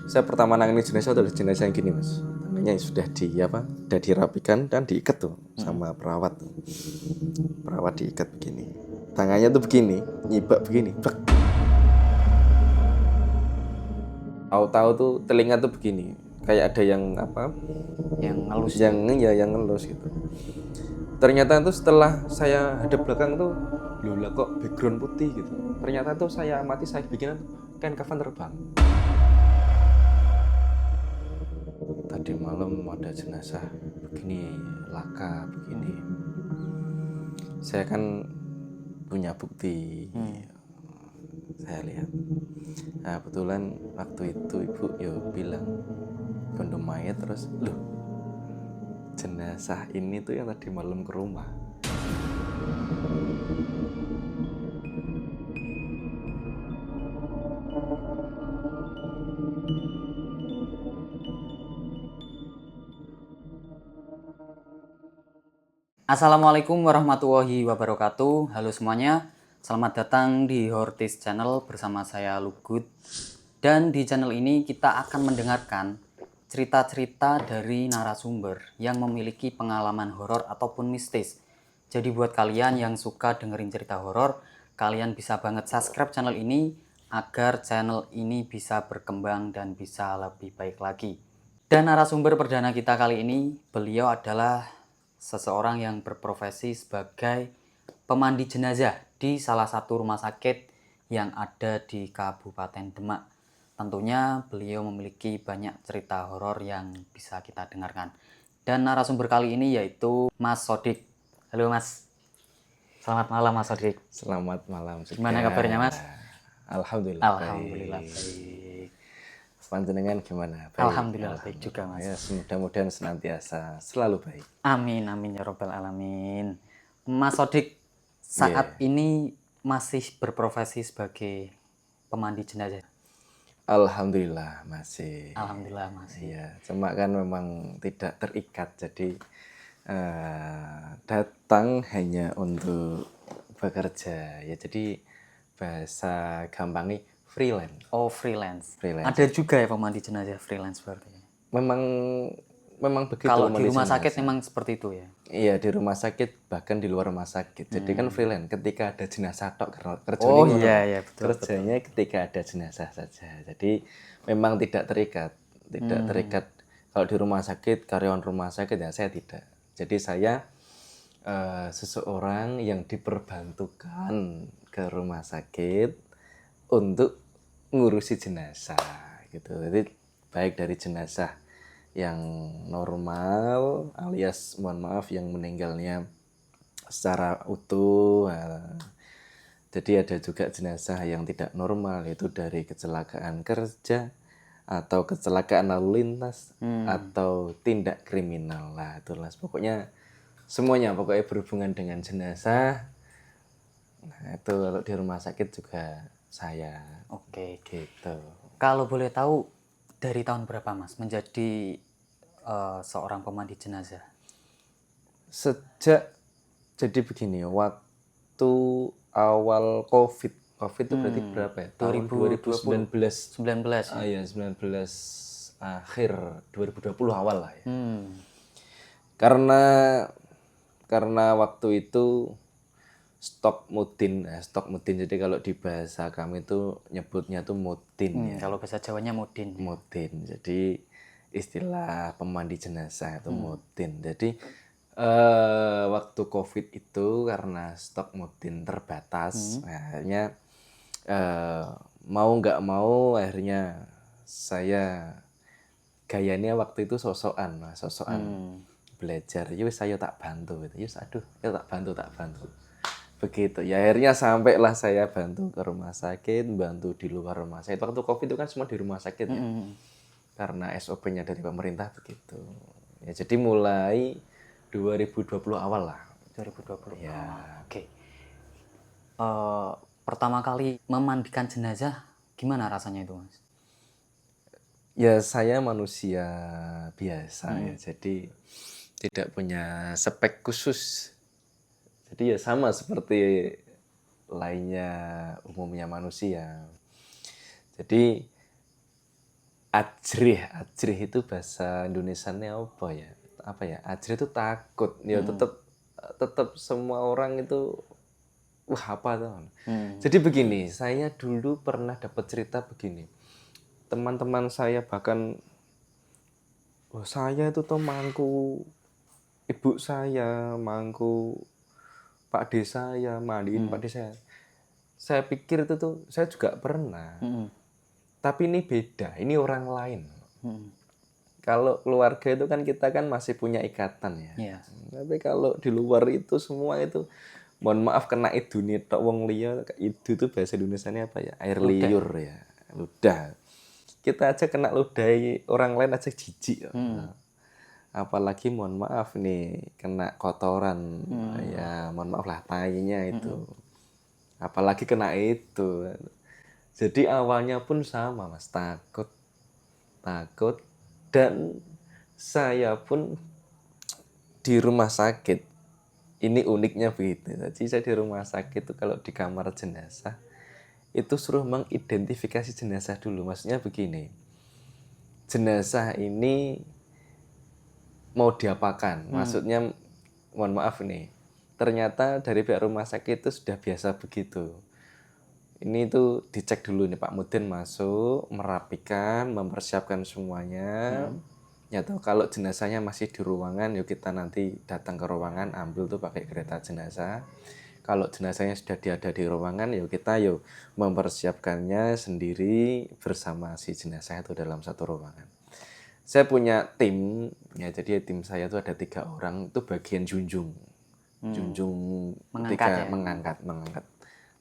Saya pertama nangani jenazah adalah jenazah yang gini mas, tangannya sudah dirapikan dan diikat tuh sama perawat tuh. Perawat diikat begini, tangannya tuh begini, nyibak begini, blek. Tahu-tahu tuh telinga tuh begini, kayak ada yang apa? Yang ngelus. Yang ngelus gitu. Ternyata tuh setelah saya hadap belakang tuh, loh lah kok background putih gitu. Ternyata tuh saya amati, saya bikinan kain kafan terbang. Tadi malam ada jenazah begini, laka begini. Saya kan punya bukti. Saya lihat. Nah, kebetulan waktu itu ibu bilang kondom mayat, terus loh jenazah ini tuh yang tadi malam ke rumah. Assalamualaikum warahmatullahi wabarakatuh. Halo semuanya, selamat datang di Hortis Channel bersama saya Lugut. Dan di channel ini kita akan mendengarkan cerita-cerita dari narasumber yang memiliki pengalaman horor ataupun mistis. Jadi buat kalian yang suka dengerin cerita horor, kalian bisa banget subscribe channel ini agar channel ini bisa berkembang dan bisa lebih baik lagi. Dan narasumber perdana kita kali ini, beliau adalah seseorang yang berprofesi sebagai pemandi jenazah di salah satu rumah sakit yang ada di Kabupaten Demak. Tentunya beliau memiliki banyak cerita horor yang bisa kita dengarkan. Dan narasumber kali ini yaitu Mas Sodik. Halo Mas. Selamat malam Mas Sodik. Selamat malam juga. Gimana kabarnya Mas? Alhamdulillah. Alhamdulillah baik. baik. Panjenengan gimana? Baik. Alhamdulillah baik juga Mas. Ya, mudah-mudahan senantiasa selalu baik. Amin amin ya robbal alamin. Mas Sodik saat ini masih berprofesi sebagai pemandi jenazah. Alhamdulillah masih. Alhamdulillah masih. Iya, cuma kan memang tidak terikat, jadi datang hanya untuk bekerja ya, jadi bahasa gampangnya freelance. Oh freelance. Freelance. Ada juga ya pemandi jenazah freelance berarti. Memang begitu. Kalau di pemandi rumah jenazah. sakit memang seperti itu ya. Iya, di rumah sakit bahkan di luar rumah sakit. Jadi kan freelance. Ketika ada jenazah tok kerjanya. Oh iya betul. Kerjanya ketika ada jenazah saja. Jadi memang tidak terikat. Tidak terikat. Kalau di rumah sakit, karyawan rumah sakit ya saya tidak. Jadi saya seseorang yang diperbantukan ke rumah sakit untuk ngurusi jenazah gitu. Jadi baik dari jenazah yang normal alias mohon maaf yang meninggalnya secara utuh. Jadi ada juga jenazah yang tidak normal, yaitu dari kecelakaan kerja atau kecelakaan lalu lintas atau tindak kriminal lah, itulah pokoknya semuanya pokoknya berhubungan dengan jenazah. Nah itu kalau di rumah sakit juga saya. Oke. Gitu. Kalau boleh tahu dari tahun berapa Mas menjadi seorang pemandi jenazah? Sejak jadi begini, waktu awal COVID itu berarti berapa ya? Tahun 2019. 19 ya? Iya, 19 akhir 2020 awal lah ya. Karena waktu itu stok mudin. Jadi kalau di bahasa kami itu nyebutnya tuh mudin ya. Kalau bahasa Jawanya mudin. Mudin. Jadi istilah pemandi jenazah itu mudin. Jadi waktu COVID itu karena stok mudin terbatas, akhirnya mau nggak mau akhirnya saya gayanya waktu itu sosokan belajar. Yus saya tak bantu gitu. Yus aduh, ya tak bantu. Begitu. Ya akhirnya sampailah saya bantu ke rumah sakit, bantu di luar rumah sakit. Waktu COVID itu kan semua di rumah sakit ya. Karena SOP-nya dari pemerintah begitu. Ya jadi mulai 2020 awal lah. 2020 Ya. Oke. Pertama kali memandikan jenazah gimana rasanya itu Mas? Ya saya manusia biasa ya, jadi tidak punya spek khusus. Jadi ya sama seperti lainnya umumnya manusia. Jadi ajrih itu bahasa Indonesianya apa ya? Apa ya? Ajrih itu takut. Ya tetap semua orang itu wah apa tuh. Jadi begini, saya dulu pernah dapat cerita begini. Teman-teman saya bahkan saya itu tuh mangku ibu saya, mangku Pak D saya, mandiin Pak D saya. Saya pikir itu tuh saya juga pernah. Tapi ini beda, ini orang lain. Kalau keluarga itu kan kita kan masih punya ikatan ya. Iya. Tapi kalau di luar itu semua itu mohon maaf kena idu nih tok wong liya, idu itu bahasa Indonesianya apa ya? Air liur ya. Ludah. Kita aja kena ludahi orang lain aja jijik. Apalagi mohon maaf nih kena kotoran ya mohon maaf lah tainya itu. Apalagi kena itu. Jadi awalnya pun sama Mas, takut dan saya pun di rumah sakit. Ini uniknya begitu. Jadi saya di rumah sakit itu kalau di kamar jenazah itu suruh mengidentifikasi jenazah dulu. Maksudnya begini. Jenazah ini mau diapakan? Maksudnya mohon maaf nih. Ternyata dari pihak rumah sakit itu sudah biasa begitu. Ini tuh dicek dulu nih Pak Mudin masuk, merapikan, mempersiapkan semuanya. Ya toh kalau jenazahnya masih di ruangan, yuk kita nanti datang ke ruangan ambil tuh pakai kereta jenazah. Kalau jenazahnya sudah ada di ruangan, yuk kita mempersiapkannya sendiri bersama si jenazah itu dalam satu ruangan. Saya punya tim, ya jadi tim saya itu ada 3 orang, itu bagian junjung Mengangkat ya?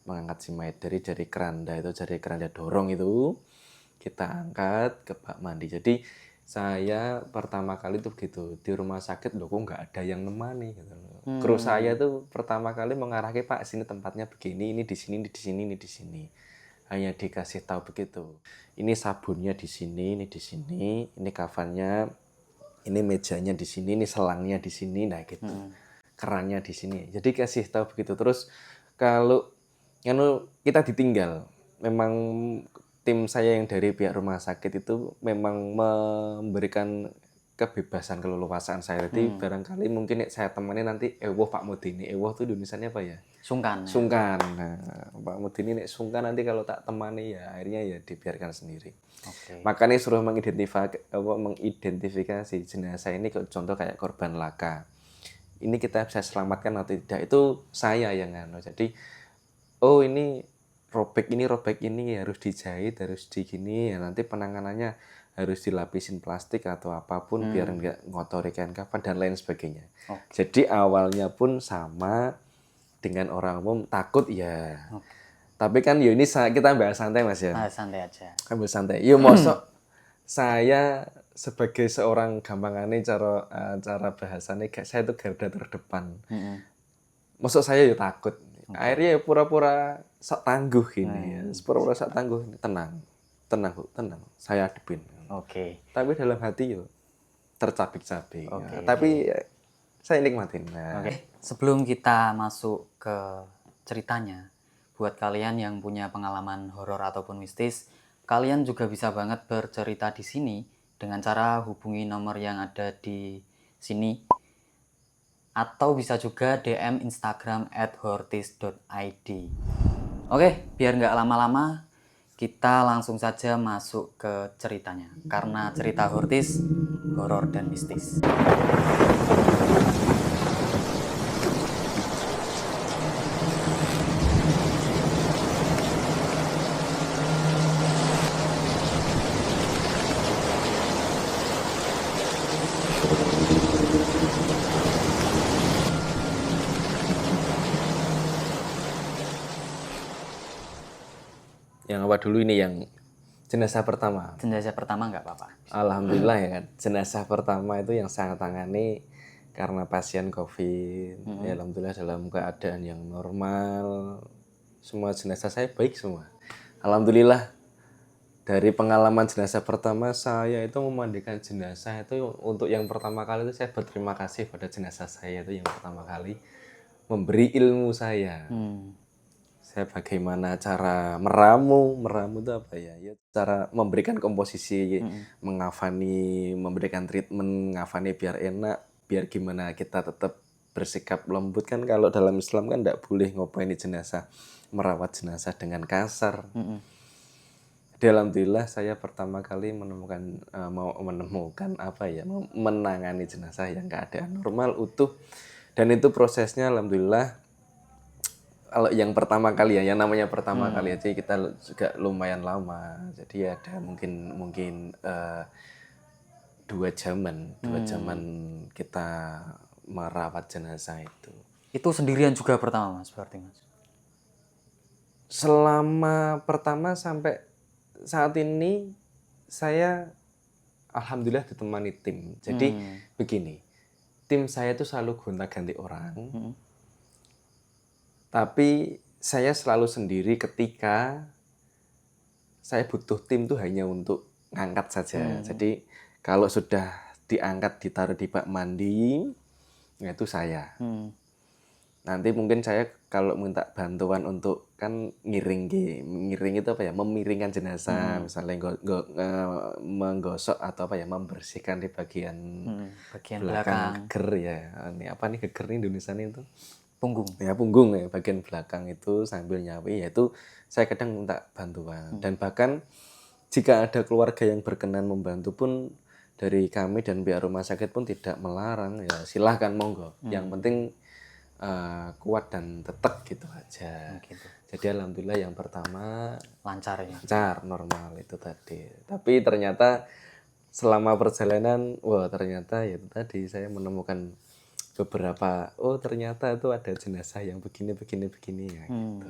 mengangkat si mayat dari keranda itu, dari keranda dorong itu kita angkat ke bak mandi. Jadi saya pertama kali itu begitu di rumah sakit loh kok nggak ada yang nemani gitu loh. Kru saya tuh pertama kali mengarahkan Pak sini tempatnya begini, ini di sini, ini di sini, ini di sini. Hanya dikasih tahu begitu. Ini sabunnya di sini, ini di sini, ini kafannya, ini mejanya di sini, ini selangnya di sini, nah gitu. Kerannya di sini. Jadi kasih tahu begitu. Terus kalau kita ditinggal, memang tim saya yang dari pihak rumah sakit itu memang memberikan kebebasan keleluasaan saya. Jadi barangkali mungkin saya temani nanti ewoh Pak Mudini. Ewoh itu Indonesianya apa ya? Sungkan. Sungkan. Nah, Pak Mudini nek sungkan nanti kalau tak temani ya akhirnya ya dibiarkan sendiri. Makanya suruh mengidentifikasi jenazah ini contoh kayak korban laka. Ini kita bisa selamatkan atau tidak itu saya yang Jadi oh ini robek ini harus dijahit, harus digini ya nanti penanganannya harus dilapisin plastik atau apapun biar enggak ngotori kain kafan dan lain sebagainya. Jadi awalnya pun sama dengan orang umum takut ya. Tapi kan ini kita bahas santai Mas ya. Santai aja. Ambil santai. Mosok saya sebagai seorang gampangane cara bahasanya saya itu garda terdepan. Maksud saya takut. Akhirnya pura-pura sok tangguh gini ya. Pura-pura sok tangguh. Tenang Bu, tenang. Saya hadepin. Tapi dalam hati tercabik-cabik. Tapi saya nikmatin. Sebelum kita masuk ke ceritanya, buat kalian yang punya pengalaman horor ataupun mistis, kalian juga bisa banget bercerita di sini dengan cara hubungi nomor yang ada di sini. Atau bisa juga DM Instagram @hortis.id. Oke, biar nggak lama-lama, kita langsung saja masuk ke ceritanya. Karena cerita Hortis, horor dan mistis. Yang apa dulu ini yang jenazah pertama? Jenazah pertama nggak apa-apa. Alhamdulillah ya kan. Jenazah pertama itu yang saya tangani karena pasien COVID. Ya, alhamdulillah dalam keadaan yang normal. Semua jenazah saya baik semua. Alhamdulillah. Dari pengalaman jenazah pertama saya itu memandikan jenazah itu untuk yang pertama kali itu saya berterima kasih pada jenazah saya itu yang pertama kali memberi ilmu saya. saya bagaimana cara meramu itu apa ya? Ya cara memberikan komposisi, mengafani, memberikan treatment, ngafani biar enak, biar gimana kita tetap bersikap lembut kan kalau dalam Islam kan tidak boleh ngopeni jenazah, merawat jenazah dengan kasar. Jadi alhamdulillah saya pertama kali menemukan apa ya, menangani jenazah yang keadaan normal utuh, dan itu prosesnya alhamdulillah. Kalau yang pertama kali ya, yang namanya pertama kali aja kita juga lumayan lama. Jadi ada mungkin 2 jaman kita merawat jenazah itu. Itu sendirian juga pertama Mas berarti Mas? Selama pertama sampai saat ini saya alhamdulillah ditemani tim. Jadi begini, tim saya itu selalu gonta-ganti orang. Tapi saya selalu sendiri ketika saya butuh tim tuh hanya untuk ngangkat saja. Jadi kalau sudah diangkat ditaruh di bak mandi, ya itu saya. Nanti mungkin saya kalau minta bantuan untuk kan ngiring itu apa ya, memiringkan jenazah, misalnya menggosok atau apa ya, membersihkan di bagian belakang geger ya. Ini apa nih geger ini Indonesia itu? Punggung ya, bagian belakang itu sambil nyawi, yaitu saya kadang minta bantuan. Dan bahkan jika ada keluarga yang berkenan membantu pun dari kami dan pihak rumah sakit pun tidak melarang, ya silahkan monggo, yang penting kuat dan tetek gitu aja gitu. Jadi alhamdulillah yang pertama lancar normal itu tadi. Tapi ternyata selama perjalanan ternyata ya itu tadi saya menemukan beberapa, ternyata itu ada jenazah yang begini ya gitu.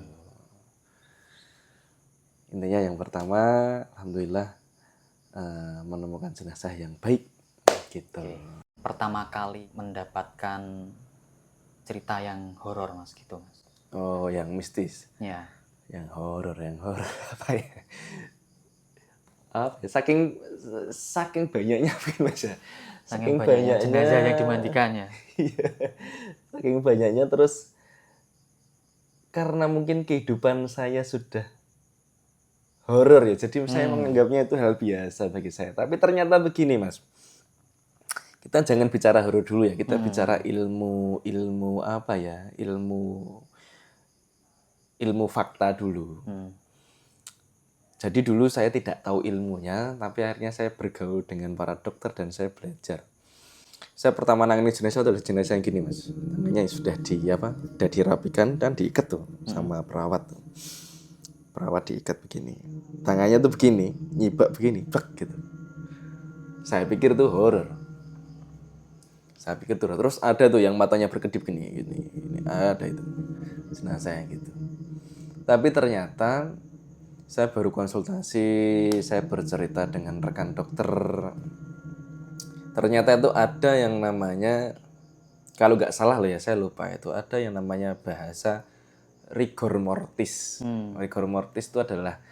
Intinya yang pertama alhamdulillah menemukan jenazah yang baik gitu. Pertama kali mendapatkan cerita yang horor Mas gitu Mas? Oh, yang mistis ya. Yang horor apa ya? Saking banyaknya Mas ya. Saking banyaknya jenazah yang dimandikannya. Saking banyaknya, terus karena mungkin kehidupan saya sudah horor ya, jadi saya menganggapnya itu hal biasa bagi saya. Tapi ternyata begini Mas, kita jangan bicara horor dulu ya, kita bicara ilmu apa ya, ilmu fakta dulu. Jadi dulu saya tidak tahu ilmunya, tapi akhirnya saya bergaul dengan para dokter dan saya belajar. Saya pertama nangani jenazah adalah jenazah yang gini Mas. Tangannya sudah dirapikan dan diikat tuh sama perawat. Perawat diikat begini. Tangannya tuh begini, nyibak begini, blek gitu. Saya pikir tuh horor. Terus ada tuh yang matanya berkedip gini. Ini ada itu jenazah gitu. Tapi ternyata saya baru konsultasi, saya bercerita dengan rekan dokter. Ternyata itu ada yang namanya, kalau nggak salah loh ya, saya lupa, itu ada yang namanya bahasa rigor mortis. Rigor mortis itu adalah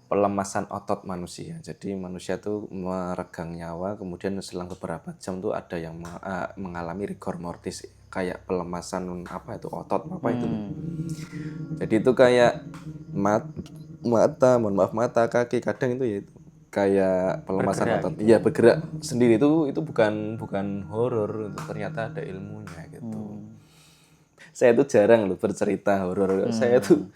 pelemasan otot manusia. Jadi manusia itu meregang nyawa, kemudian selang beberapa jam tuh ada yang mengalami rigor mortis, kayak pelemasan otot itu. Jadi itu kayak mata, kaki, kadang itu ya itu kayak pelemasan otot. Iya, bergerak sendiri, itu bukan horor, ternyata ada ilmunya gitu. Saya tuh jarang loh bercerita horor. Saya tuh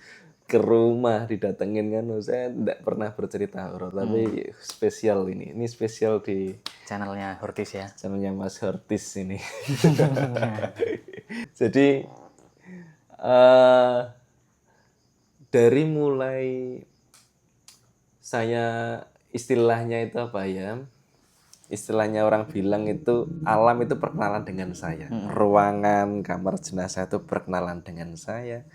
ke rumah didatengin kan, saya tidak pernah bercerita horor, tapi spesial ini spesial di channelnya Hortis ya, channelnya Mas Hortis ini. Jadi dari mulai saya istilahnya itu apa ya, istilahnya orang bilang itu alam itu perkenalan dengan saya. Ruangan kamar jenazah itu perkenalan dengan saya.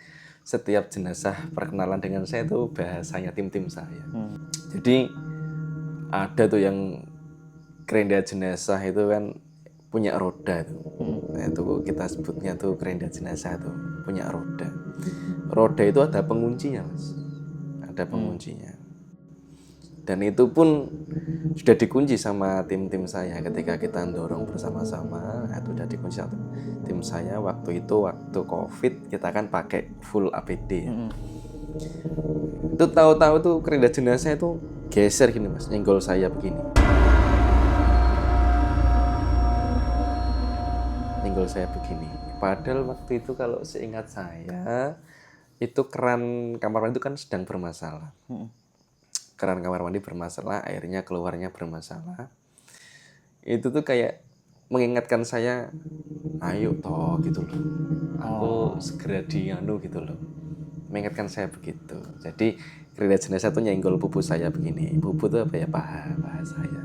Setiap jenazah perkenalan dengan saya itu bahasanya tim saya. Jadi ada tuh yang kerenda jenazah itu kan punya roda tuh. Nah, itu kita sebutnya tuh kerenda jenazah tuh punya roda. Roda itu ada penguncinya Mas. Ada penguncinya. Dan itu pun sudah dikunci sama tim saya ketika kita dorong bersama-sama. Nah, itu sudah dikunci sama tim saya. Waktu COVID kita kan pakai full APD. Itu tahu-tahu tuh keranda jenazah itu geser gini Mas, nyenggol saya begini. Nyenggol saya begini. Padahal waktu itu kalau seingat saya, itu keran kamar mandi itu kan sedang bermasalah. Keran kamar mandi bermasalah, airnya keluarnya bermasalah. Itu tuh kayak mengingatkan saya, ayo toh gitu loh. Aku segera dianu gitu loh. Mengingatkan saya begitu. Jadi keranda jenazah tuh nyenggol pupu saya begini. Pupu tuh apa ya, paha saya.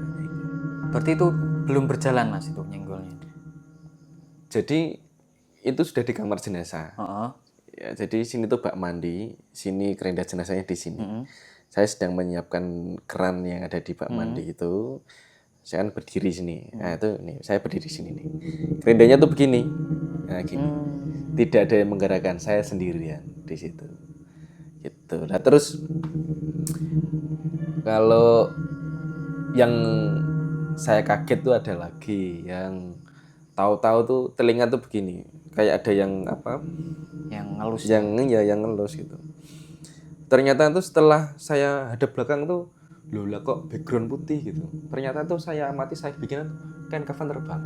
Berarti itu belum berjalan Mas itu nyenggolnya. Jadi itu sudah di kamar jenazah. Heeh. Ya, jadi sini tuh bak mandi, sini keranda jenazahnya di sini. Saya sedang menyiapkan keran yang ada di bak mandi itu. Saya kan berdiri sini. Nah, itu nih, saya berdiri sini nih. Kerandanya tuh begini. Nah, gini. Tidak ada yang menggerakkan, saya sendirian di situ. Gitu. Nah, terus kalau yang saya kaget tuh ada lagi yang tahu-tahu tuh telinga tuh begini. Kayak ada yang apa? Yang ngelus. Yang ngelus gitu. Ternyata tuh setelah saya hadap belakang tuh, loh lah kok background putih gitu. Ternyata tuh saya amati, saya bikin kain kafan terbang.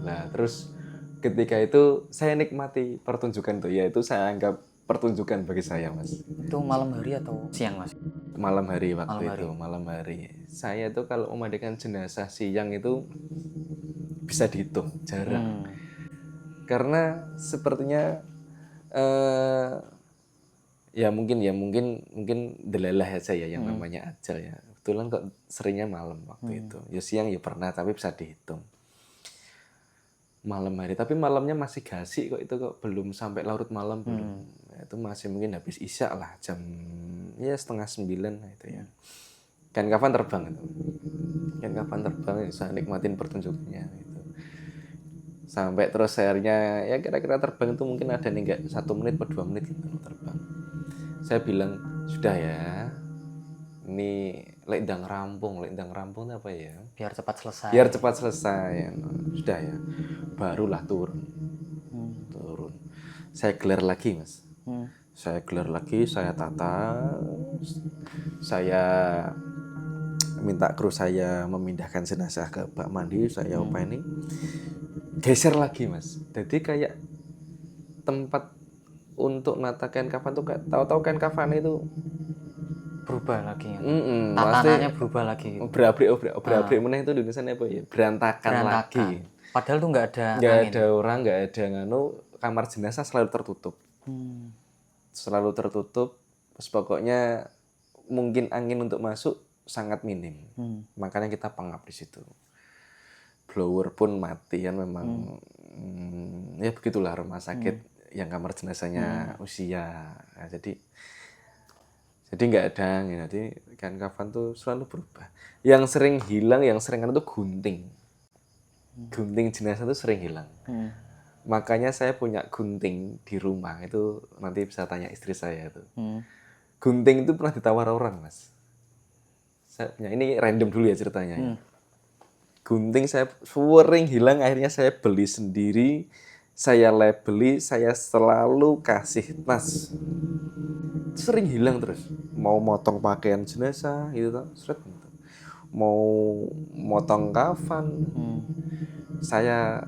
Nah terus ketika itu saya nikmati pertunjukan tuh, ya itu saya anggap pertunjukan bagi saya Mas. Itu malam hari atau siang Mas? Malam hari waktu Malam hari. itu, malam hari. Saya tuh kalau memandikan jenazah siang itu bisa dihitung, jarang. Karena sepertinya ya mungkin delalah aja ya yang namanya ajal ya. Kebetulan kok seringnya malam waktu itu. Ya siang ya pernah tapi bisa dihitung. Malam hari, tapi malamnya masih gasik kok, itu kok belum sampai larut malam belum. Ya, itu masih mungkin habis isya lah, jam ya 8:30 lah itu ya. Kain kafan terbang itu. Kain kafan terbang ya, saya nikmatin pertunjukannya gitu. Sampai terus akhirnya ya kira-kira terbang itu mungkin ada nih enggak 1 menit atau 2 menit gitu terbang. Saya bilang, sudah ya, ini lek ndang rampung itu apa ya? Biar cepat selesai. Biar cepat selesai. Sudah ya, barulah turun. Turun. Saya gelar lagi Mas. Saya gelar lagi, saya tata. Saya minta kru saya memindahkan jenazah ke bak mandi, saya opening. Geser lagi Mas. Jadi kayak tempat untuk nata kain kafan tuh tahu-tahu kain kafan itu Berubah lagi ya. pasti Tatanannya berubah lagi. Berabrik meneh itu di Indonesia apa ya? Berantakan lagi. Padahal tuh nggak ada Nggak angin. ada orang, nggak ada nganu, kamar jenazah selalu tertutup. Selalu tertutup. Terus pokoknya mungkin angin untuk masuk sangat minim. Makanya kita pengap di situ. Blower pun mati kan memang. Ya begitulah rumah sakit yang kamar jenazahnya usia. Nah, jadi nggak ada angin. Jadi kain kafan tuh selalu berubah. Yang sering hilang, yang sering itu gunting. Gunting jenazah tuh sering hilang. Makanya saya punya gunting di rumah, itu nanti bisa tanya istri saya tuh. Gunting itu pernah ditawar orang Mas. Saya punya, ini random dulu ya ceritanya. Gunting saya sering hilang, akhirnya saya beli sendiri. Saya labeli, saya selalu kasih tas. Sering hilang terus. Mau motong pakaian jenazah gitu toh, seret gitu. Mau motong kafan. Saya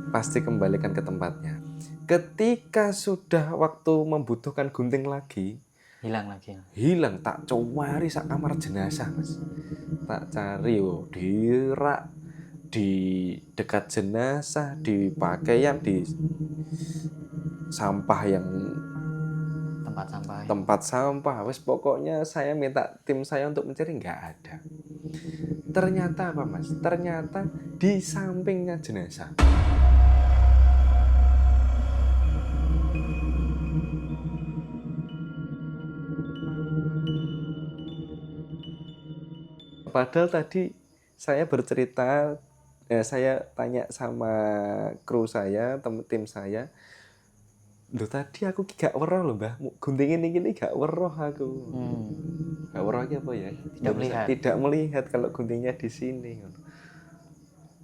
pasti kembalikan ke tempatnya. Ketika sudah waktu membutuhkan gunting lagi, Hilang lagi. hilang, tak cari sak kamar jenazah Mas. Tak cari di rak, di dekat jenazah, di pakaian, di sampah yang tempat sampah. Wes pokoknya saya minta tim saya untuk mencari, nggak ada. Ternyata apa Mas? Ternyata di sampingnya jenazah. Padahal tadi saya bercerita, saya tanya sama kru saya, tim saya, Loh tadi aku gak weruh lho Mbah, gunting ini gak weruh aku. Gak weruh iki apa ya? Tidak melihat. Tidak melihat kalau guntingnya di sini.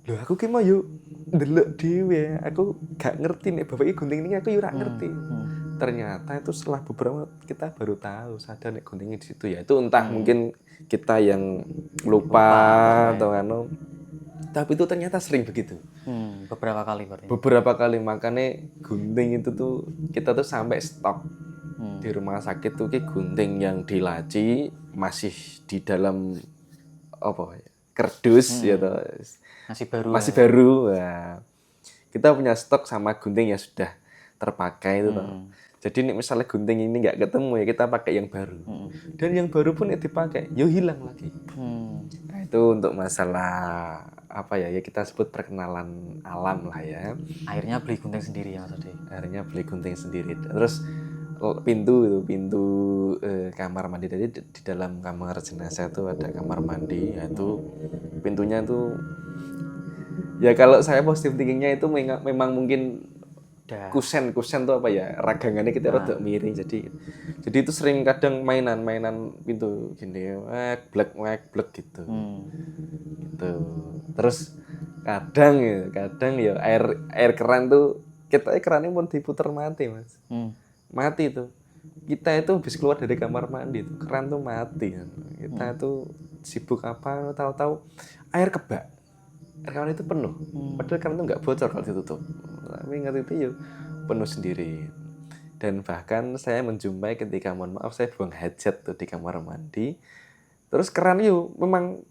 Loh aku ki mau yo ndelok dhewe, aku gak ngerti nek bapak iki gunting ini aku yo ora ngerti. Ternyata itu setelah beberapa kita baru tahu sadar nek guntingnya di situ ya. Itu entah mungkin kita yang lupa atau anu. Tapi itu ternyata sering begitu. Beberapa kali berarti. Beberapa kali makanya gunting itu tuh kita tuh sampai stok di rumah sakit tuh ki gunting yang di laci masih di dalam apa ya, kardus ya toh. Masih baru. Masih baru. Nah, kita punya stok sama gunting yang sudah terpakai itu toh. Jadi nih misalnya gunting ini nggak ketemu ya kita pakai yang baru. Dan yang baru pun ya dipakai, yo hilang lagi. Nah, itu untuk masalah apa ya? Ya kita sebut perkenalan alam lah ya. Akhirnya beli gunting sendiri ya Mas Ade. Akhirnya beli gunting sendiri. Terus pintu kamar mandi tadi di dalam kamar jenazah itu ada kamar mandi, yaitu pintunya itu ya kalau saya positif thinkingnya itu memang mungkin kusen tuh apa ya ragangannya kita rada miring jadi itu sering kadang mainan pintu gini blek gitu gitu terus kadang ya air keran tuh kita kerannya pun diputer mati Mas mati tuh kita itu habis keluar dari kamar mandi tuh keran tuh mati kita tuh sibuk apa tahu-tahu air kebak keran itu penuh padahal keran itu nggak bocor kalau ditutup tapi ingat itu ya penuh sendiri dan bahkan saya menjumpai ketika mohon maaf saya buang hajat tuh di kamar mandi terus keran yuk memang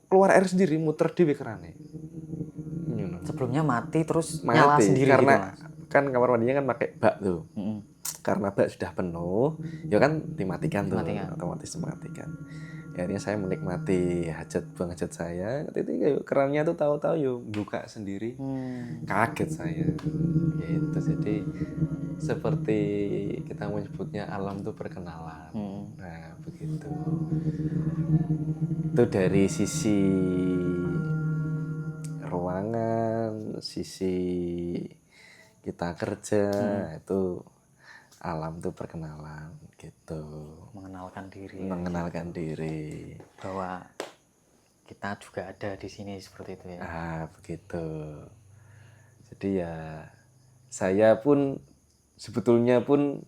keluar air sendiri muter di kerannya sebelumnya mati terus nyala sendiri karena gitu, Mas. Kan kamar mandinya kan pakai bak tuh karena bak sudah penuh ya kan dimatikan tuh otomatis dimatikan akhirnya saya menikmati buang hajat saya itu kerannya tuh tahu-tahu yuk buka sendiri kaget saya gitu jadi seperti kita menyebutnya alam tuh perkenalan nah begitu itu dari sisi ruangan sisi kita kerja itu alam tuh perkenalan gitu mengenalkan diri bahwa kita juga ada di sini seperti itu ya begitu jadi ya saya pun sebetulnya pun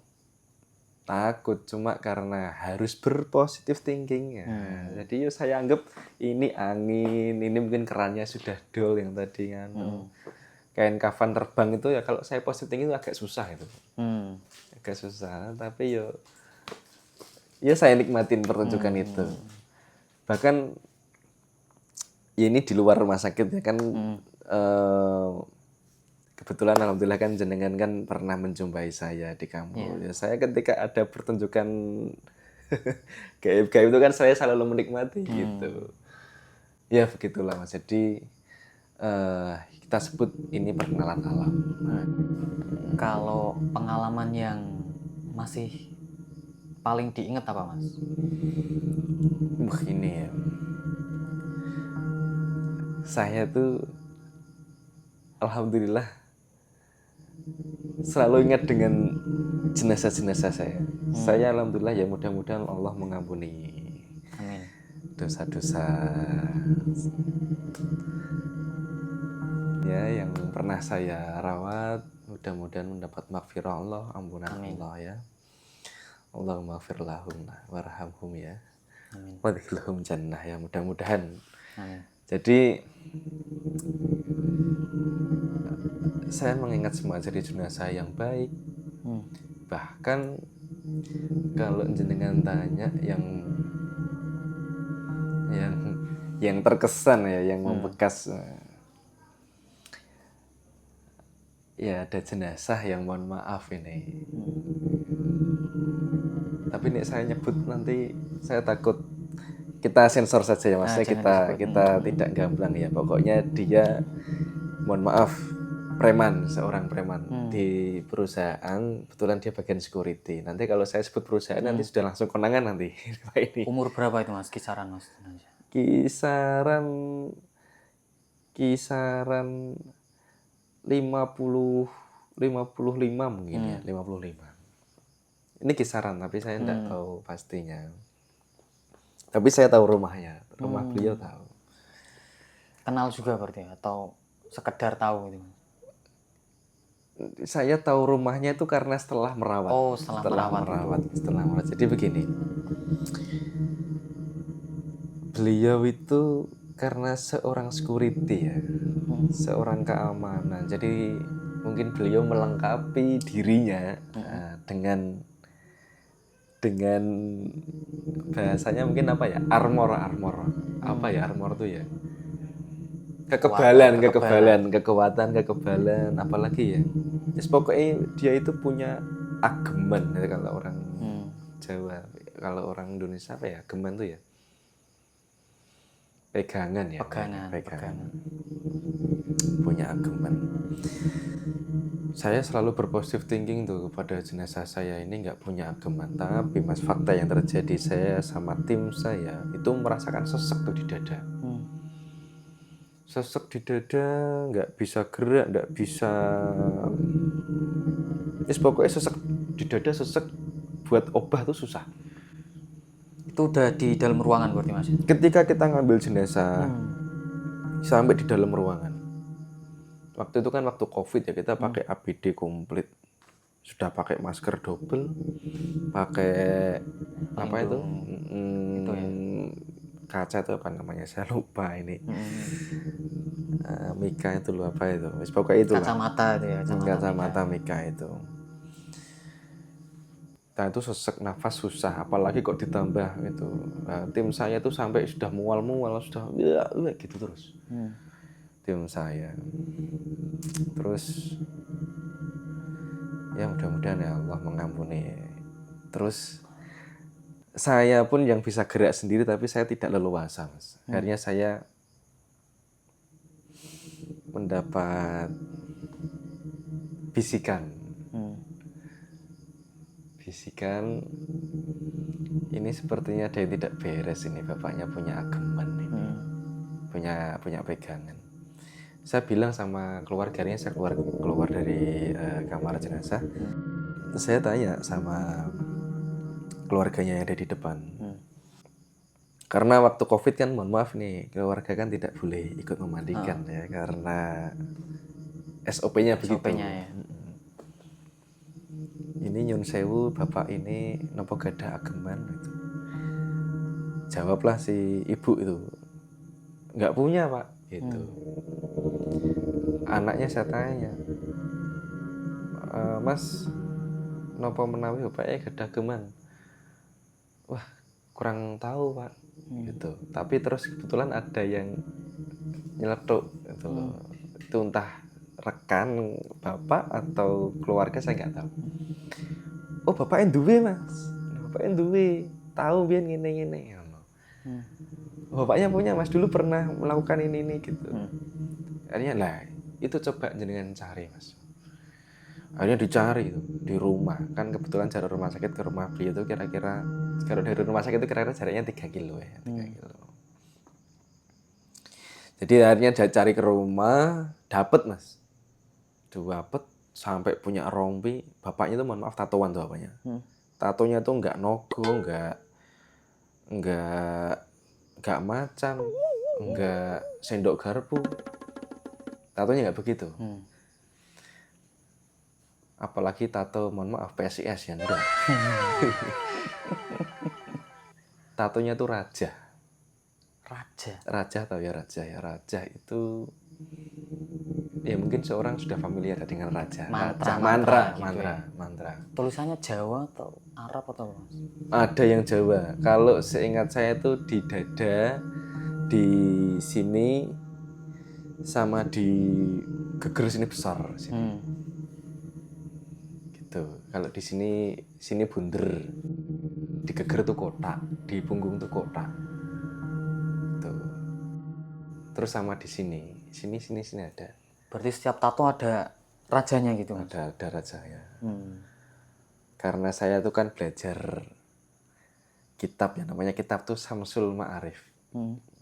takut cuma karena harus berpositif thinking ya jadi ya saya anggap ini angin ini mungkin kerannya sudah dol yang tadi kan kain kafan terbang itu ya kalau saya positif thinking itu agak susah itu agak susah tapi ya saya nikmatin pertunjukan itu bahkan ya ini di luar rumah sakit ya kan kebetulan alhamdulillah kan jenengan kan pernah menjumpai saya di kampus ya saya ketika ada pertunjukan gaib-gaib itu kan saya selalu menikmati gitu ya begitulah Mas jadi kita sebut ini perkenalan alam kalau pengalaman yang masih paling diingat apa Mas? Ini ya saya tuh alhamdulillah selalu ingat dengan jenazah-jenazah saya. Saya alhamdulillah ya mudah-mudahan Allah mengampuni dosa-dosa ya yang pernah saya rawat. Mudah-mudahan mendapat maghfirah Allah, ampunan Allah ya. Allahumma maghfir lahum warhamhum ya. Wadkhilhum jannah ya mudah-mudahan. Jadi saya mengingat semua jadi jenazah yang baik. Bahkan kalau jenengan tanya yang terkesan ya, yang membekas. Ya ada jenazah yang mohon maaf ini. Tapi nih saya nyebut nanti saya takut kita sensor saja ya Mas. Kita tidak gamblang ya. Pokoknya dia mohon maaf seorang preman di perusahaan, kebetulan dia bagian security. Nanti kalau saya sebut perusahaan nanti sudah langsung konangan nanti. Ini. Umur berapa itu Mas? Kisaran Mas? Kisaran 50 55 mungkin ya, 55. Ini kisaran tapi saya enggak tahu pastinya. Tapi saya tahu rumahnya, rumah beliau tahu. Kenal juga berarti atau sekedar tahu gitu? Saya tahu rumahnya itu karena setelah merawat. Oh, setelah merawat. Setelah merawat. Jadi begini. Beliau itu karena seorang security ya, seorang keamanan. Jadi mungkin beliau melengkapi dirinya dengan bahasanya mungkin apa ya? Armor. Apa ya armor tuh ya? Kekebalan, kekuatan, apalagi ya. Terus pokoknya dia itu punya ageman ya, kalau orang Jawa, kalau orang Indonesia apa ya? Ageman tuh ya. Pegangan ya. Pegangan. Punya ageman. Saya selalu berpositif thinking tuh kepada jenazah saya ini nggak punya ageman. Tapi mas, fakta yang terjadi, saya sama tim saya itu merasakan sesek tuh di dada. Sesek di dada, nggak bisa gerak, nggak bisa. Pokoknya sesek di dada, sesek buat obah tuh susah. Itu udah di dalam ruangan berarti Mas? Ketika kita ngambil jenazah, sampai di dalam ruangan. Waktu itu kan waktu COVID ya, kita pakai APD komplit. Sudah pakai masker double, pakai apa itu? Itu ya. Kaca itu apa namanya? Saya lupa ini. Mika itu loh, apa itu? Pokoknya itu Kacamata itu ya. Kacamata Mika itu. Nah itu sesek nafas susah, apalagi kok ditambah itu. Nah, tim saya itu sampai sudah mual-mual, sudah gitu terus. Tim saya. Terus ya mudah-mudahan ya Allah mengampuni. Terus saya pun yang bisa gerak sendiri tapi saya tidak leluasa, Mas. Akhirnya saya mendapat bisikan. Ini sepertinya ada yang tidak beres ini, bapaknya punya ageman ini. Punya pegangan. Saya bilang sama keluarganya, saya keluar dari kamar jenazah. Saya tanya sama keluarganya yang ada di depan. Karena waktu COVID kan, mohon maaf nih, keluarga kan tidak boleh ikut memandikan ya, karena SOP-nya begitu. SOP-nya ya. Ini nyun sewu, bapak ini nopo gada ageman gitu. Jawablah si ibu itu, nggak punya pak gitu. Anaknya saya tanya, mas nopo menawi bapaknya gada ageman? Wah kurang tahu pak gitu. Tapi terus kebetulan ada yang nyeletuk gitu. Itu entah rekan bapak atau keluarga, saya nggak tahu. Oh bapak yang duwe mas, bapak yang duwe, tahu biar gini. Bapaknya punya mas, dulu pernah melakukan ini gitu. Akhirnya lah itu coba jenengan cari mas. Akhirnya dicari itu di rumah, kan kebetulan jarak rumah sakit ke rumah beliau itu kira-kira, kalau dari rumah sakit itu kira-kira jaraknya 3 kilo ya, 3 kilo. Jadi akhirnya dia cari ke rumah, dapet mas, dapet sampai punya rompi. Bapaknya itu mohon maaf tatoan tuh bapaknya. Tatonya tuh nggak nogo, nggak macan, nggak sendok garpu. Tatonya nggak begitu. Apalagi tato mohon maaf PSIS ya enggak. Tatonya tuh raja. Raja atau ya raja ya. Raja itu ya mungkin seorang sudah familiar dengan raja. Mantra. Tulisannya Jawa atau Arab atau apa? Ada yang Jawa. Kalau seingat saya itu di dada, di sini, sama di geger sini besar sini. Gitu. Kalau di sini bunder, di geger tuh kotak, di punggung tuh kotak. Tuh. Terus sama di sini ada. Berarti setiap tato ada rajanya gitu mas? Ada rajanya. Karena saya tuh kan belajar kitab yang namanya kitab tuh Samsul Ma'arif.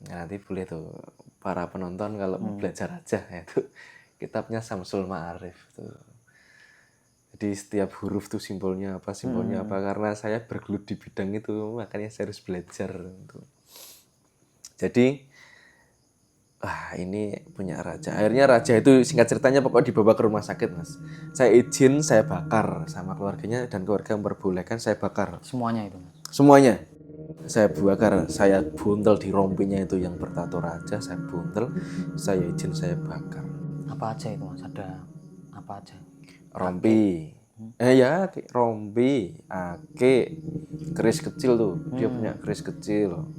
Nanti boleh tuh para penonton kalau mau belajar aja ya tuh kitabnya Samsul Ma'arif tuh. Jadi setiap huruf tuh simbolnya apa karena saya bergelut di bidang itu makanya saya harus belajar gitu. Jadi ini punya raja. Akhirnya raja itu singkat ceritanya pokoknya dibawa ke rumah sakit, Mas. Saya izin, saya bakar sama keluarganya dan keluarga memperbolehkan saya bakar. Semuanya itu, Mas. Semuanya. Saya bakar, saya buntel di rompinya itu yang bertato raja, saya buntel, saya izin, saya bakar. Apa aja itu, Mas? Ada apa aja? Rompi. Rompi, ake, keris kecil tuh. Dia punya keris kecil.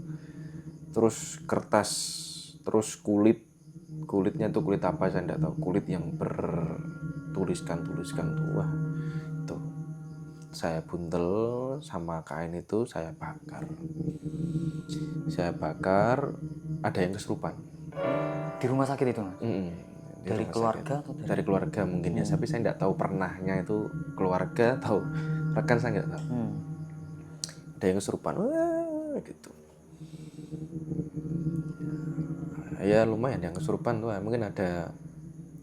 Terus kertas, terus kulitnya tuh kulit apa saya enggak tahu, kulit yang bertuliskan tuh. Wah, itu saya buntel sama kain itu saya bakar, ada yang kesurupan Di rumah sakit itu, Mas? di Dari rumah keluarga sakit. atau Dari keluarga mungkin ya, tapi saya enggak tahu pernahnya itu keluarga atau rekan saya enggak tahu. Ada yang kesurupan, wah gitu. Ya lumayan yang kesurupan tuh, mungkin ada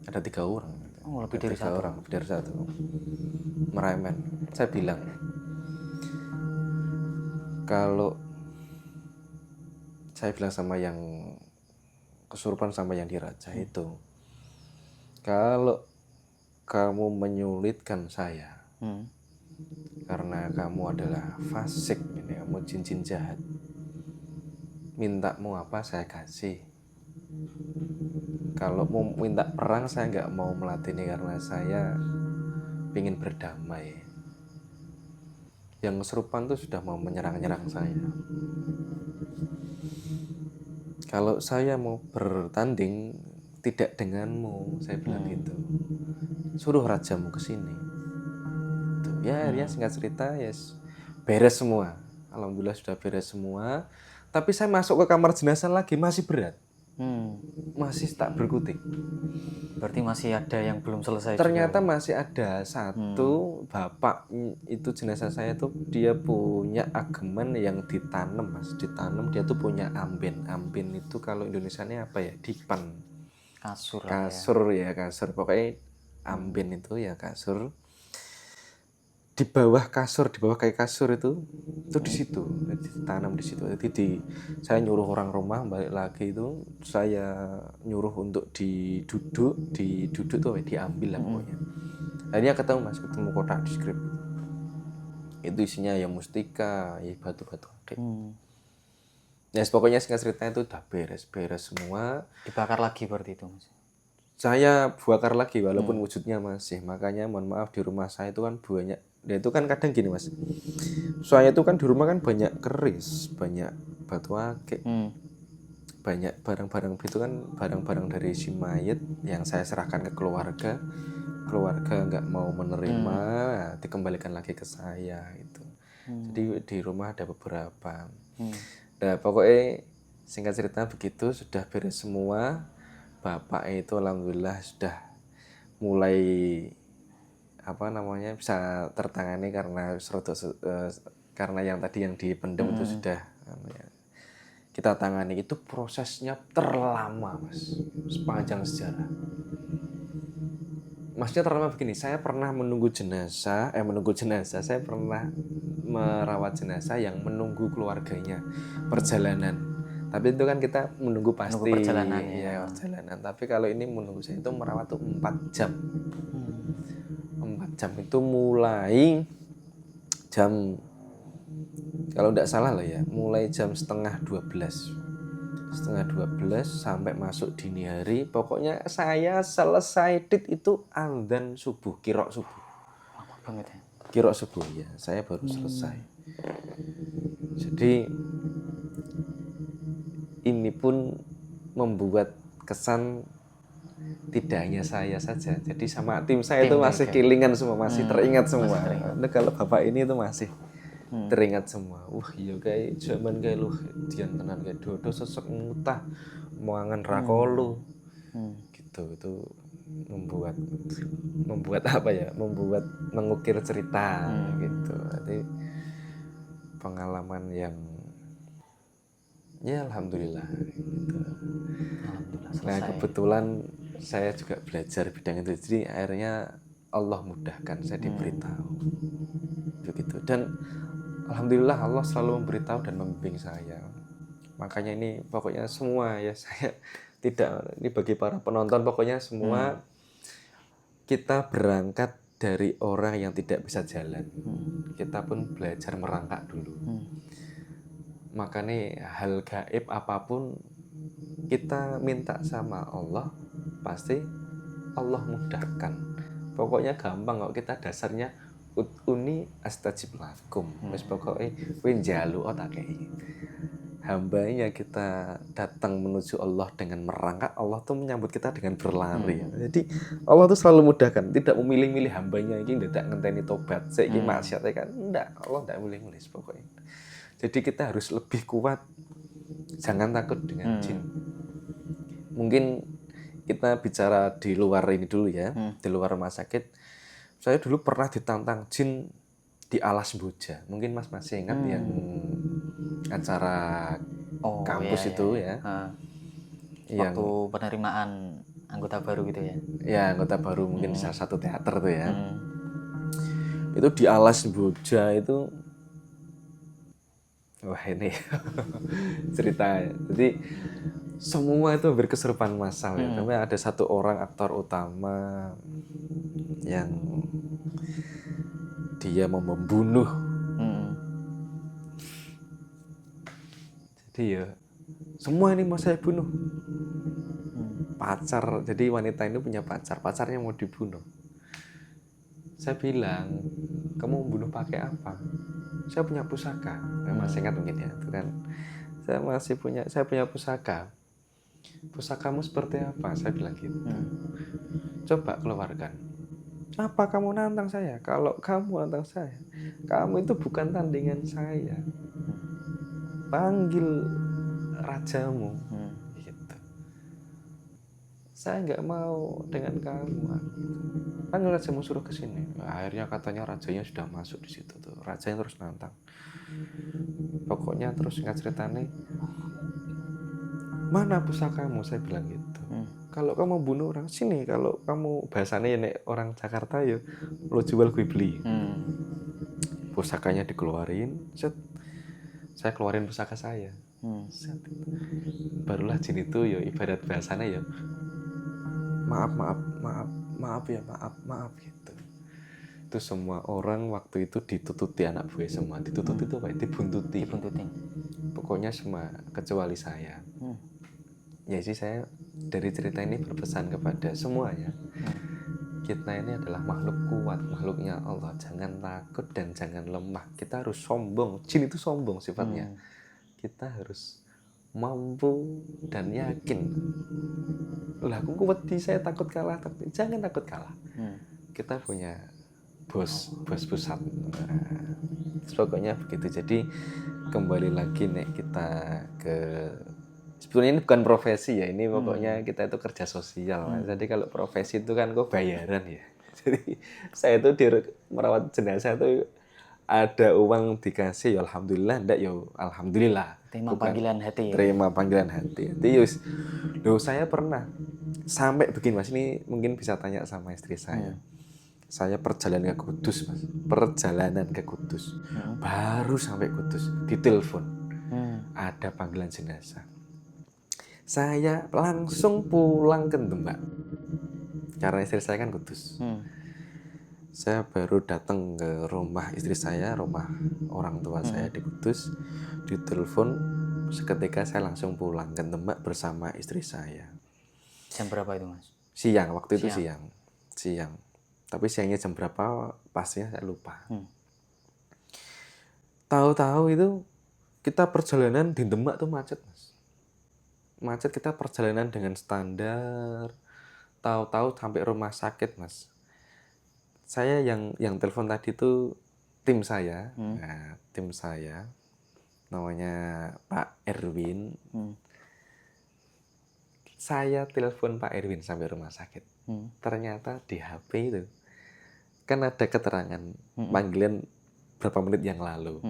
3 orang. Oh, lebih dari 3 orang, lebih dari 1. Meremen. Saya bilang, kalau saya bilang sama yang kesurupan sama yang diraja itu, kalau kamu menyulitkan saya karena kamu adalah fasik, ini kamu jin-jin jahat, mintamu apa saya kasih. Kalau mau minta perang saya nggak mau melatih ini karena saya ingin berdamai. Yang kesurupan tuh sudah mau menyerang-nyerang saya. Kalau saya mau bertanding tidak denganmu, saya bilang gitu. Suruh rajamu ke sini. Ya akhirnya singkat cerita beres semua. Alhamdulillah sudah beres semua. Tapi saya masuk ke kamar jenazah lagi masih berat. Masih tak berkutik. Berarti masih ada yang belum selesai Ternyata juga. masih ada satu bapak itu jenazah saya tuh dia punya ageman yang ditanam, Mas. Ditanam dia tuh punya amben. Amben itu kalau Indonesianya apa ya? Dipan. Kasur lah ya. Kasur. Pokoknya amben itu ya kasur. Di bawah kayak kasur itu di situ ditanam di situ. Jadi saya nyuruh orang rumah balik lagi itu saya nyuruh untuk diduduk tuh diambil lah pokoknya. Akhirnya ketemu kotak di skrip itu isinya ya mustika ya batu-batu akik. Ya pokoknya singkat ceritanya itu udah beres semua. Dibakar lagi berarti itu, Mas. Saya bakar lagi walaupun wujudnya masih. Makanya mohon maaf di rumah saya itu kan banyak. Ya itu kan kadang gini, Mas. Saya itu kan di rumah kan banyak keris, banyak batu akik. Banyak barang-barang itu kan barang-barang dari si mayat yang saya serahkan ke keluarga. Keluarga nggak mau menerima, dikembalikan lagi ke saya itu. Jadi di rumah ada beberapa. Nah, pokoknya singkat cerita begitu sudah beres semua. Bapak itu alhamdulillah sudah mulai bisa tertangani karena karena yang tadi yang dipendam itu sudah kita tangani. Itu prosesnya terlama, Mas, sepanjang sejarah. Maksudnya terlama begini, saya pernah menunggu jenazah, saya pernah merawat jenazah yang menunggu keluarganya perjalanan. Tapi itu kan kita menunggu pasti perjalanan perjalanan. Tapi kalau ini menunggu saya itu merawat tuh 4 jam. 4 jam itu mulai jam kalau tidak salah lah ya, mulai jam setengah 12 sampai masuk dini hari. Pokoknya saya selesai itu adzan subuh, qira'ah subuh. Lama banget ya. Qira'ah subuh ya, saya baru selesai. Jadi ini pun membuat kesan tidak hanya saya saja. Jadi sama tim saya itu masih kelingan semua, masih teringat semua. Nah, kalau bapak ini itu masih teringat semua. Wah iya kayak zaman kayak lu dian tenan kayak dodo sosok mutah mangan rakolu. Gitu itu membuat apa ya? Membuat mengukir cerita gitu. Jadi pengalaman yang ya alhamdulillah gitu. Alhamdulillah Nah selesai. kebetulan saya juga belajar bidang itu, jadi akhirnya Allah mudahkan, saya diberitahu. Begitu. Dan alhamdulillah Allah selalu memberitahu dan membimbing saya. Makanya ini pokoknya semua ya, saya tidak, ini bagi para penonton, pokoknya semua kita berangkat dari orang yang tidak bisa jalan. Kita pun belajar merangkak dulu. Makanya hal gaib apapun kita minta sama Allah, pasti Allah mudahkan. Pokoknya gampang kok, kita dasarnya ud'uni astajib lakum. Wis pokoknya kowe njaluk tak kei. Hambanya kita datang menuju Allah dengan merangkak, Allah tuh menyambut kita dengan berlari. Jadi Allah tuh selalu mudahkan, tidak memilih-milih hambanya ini tidak ngenteni tobat. Saiki maksiat kan enggak, Allah enggak milih-milih pokoknya. Jadi kita harus lebih kuat. Jangan takut dengan jin. Mungkin kita bicara di luar ini dulu ya, di luar rumah sakit. Saya dulu pernah ditantang jin di Alas Boja. Mungkin Mas masih ingat yang acara kampus itu ya. Waktu penerimaan anggota baru gitu ya. Ya, anggota baru mungkin di salah satu teater tuh ya. Itu di Alas Boja itu, wah ini cerita. Jadi semua itu berkeserupan massal ya. Tapi ada satu orang aktor utama yang dia mau membunuh. Jadi ya semua ini mau saya bunuh. Pacar, jadi wanita ini punya pacar, pacarnya mau dibunuh. Saya bilang, kamu membunuh pakai apa? Saya punya pusaka. Saya masih ingat mungkin ya, itu kan. Saya punya pusaka. Pusakamu seperti apa? Saya bilang gitu. Coba keluarkan. Apa kamu nantang saya? Kalau kamu nantang saya, kamu itu bukan tandingan saya. Panggil rajamu. Gitu. Saya nggak mau dengan kamu. Panggil rajamu, suruh ke sini. Akhirnya katanya rajanya sudah masuk di situ tuh. Rajanya terus nantang. Pokoknya terus singkat ceritanya, mana pusakamu? Saya bilang gitu. Kalau kamu bunuh orang sini, kalau kamu bahasanya ya orang Jakarta ya lo jual gue beli. Pusakanya dikeluarin, set. Saya keluarin pusaka saya. Set. Barulah jin itu ya ibarat bahasanya ya maaf gitu. Itu semua orang waktu itu ditututi anak buah semua. Ditututi itu apa? Dibuntuti. Pokoknya semua kecuali saya. Ya sih, saya dari cerita ini berpesan kepada semuanya. Kita ini adalah makhluk kuat, makhluknya Allah. Jangan takut dan jangan lemah. Kita harus sombong. Jin itu sombong sifatnya. Kita harus mampu dan yakin. Lah aku kuat, saya takut kalah, tapi jangan takut kalah. Kita punya bos pusat. Pokoknya begitu. Jadi kembali lagi nih kita ke, sebetulnya ini bukan profesi ya, ini pokoknya kita itu kerja sosial. Jadi kalau profesi itu kan kok bayaran ya. Jadi saya itu merawat jenazah itu ada uang dikasih ya alhamdulillah, enggak ya alhamdulillah. Terima panggilan hati. Terima panggilan hati. Yus, loh saya pernah sampai begini Mas, ini mungkin bisa tanya sama istri saya. Saya perjalanan ke Kudus Mas, perjalanan ke Kudus. Baru sampai Kudus ditelepon. Ada panggilan jenazah. Saya langsung pulang ke Demak. Karena istri saya kan Kudus. Saya baru datang ke rumah istri saya, rumah orang tua saya di Kudus, ditelepon, seketika saya langsung pulang ke Demak bersama istri saya. Jam berapa itu Mas? Siang, waktu itu siang. Tapi siangnya jam berapa pastinya saya lupa. Tahu-tahu itu kita perjalanan di Demak tuh macet Mas. Macet, kita perjalanan dengan standar. Tahu-tahu sampai rumah sakit Mas. Saya yang telepon tadi itu tim saya. Nah, tim saya namanya Pak Erwin. Saya telepon Pak Erwin sampai rumah sakit. Ternyata di HP itu kan ada keterangan panggilan berapa menit yang lalu.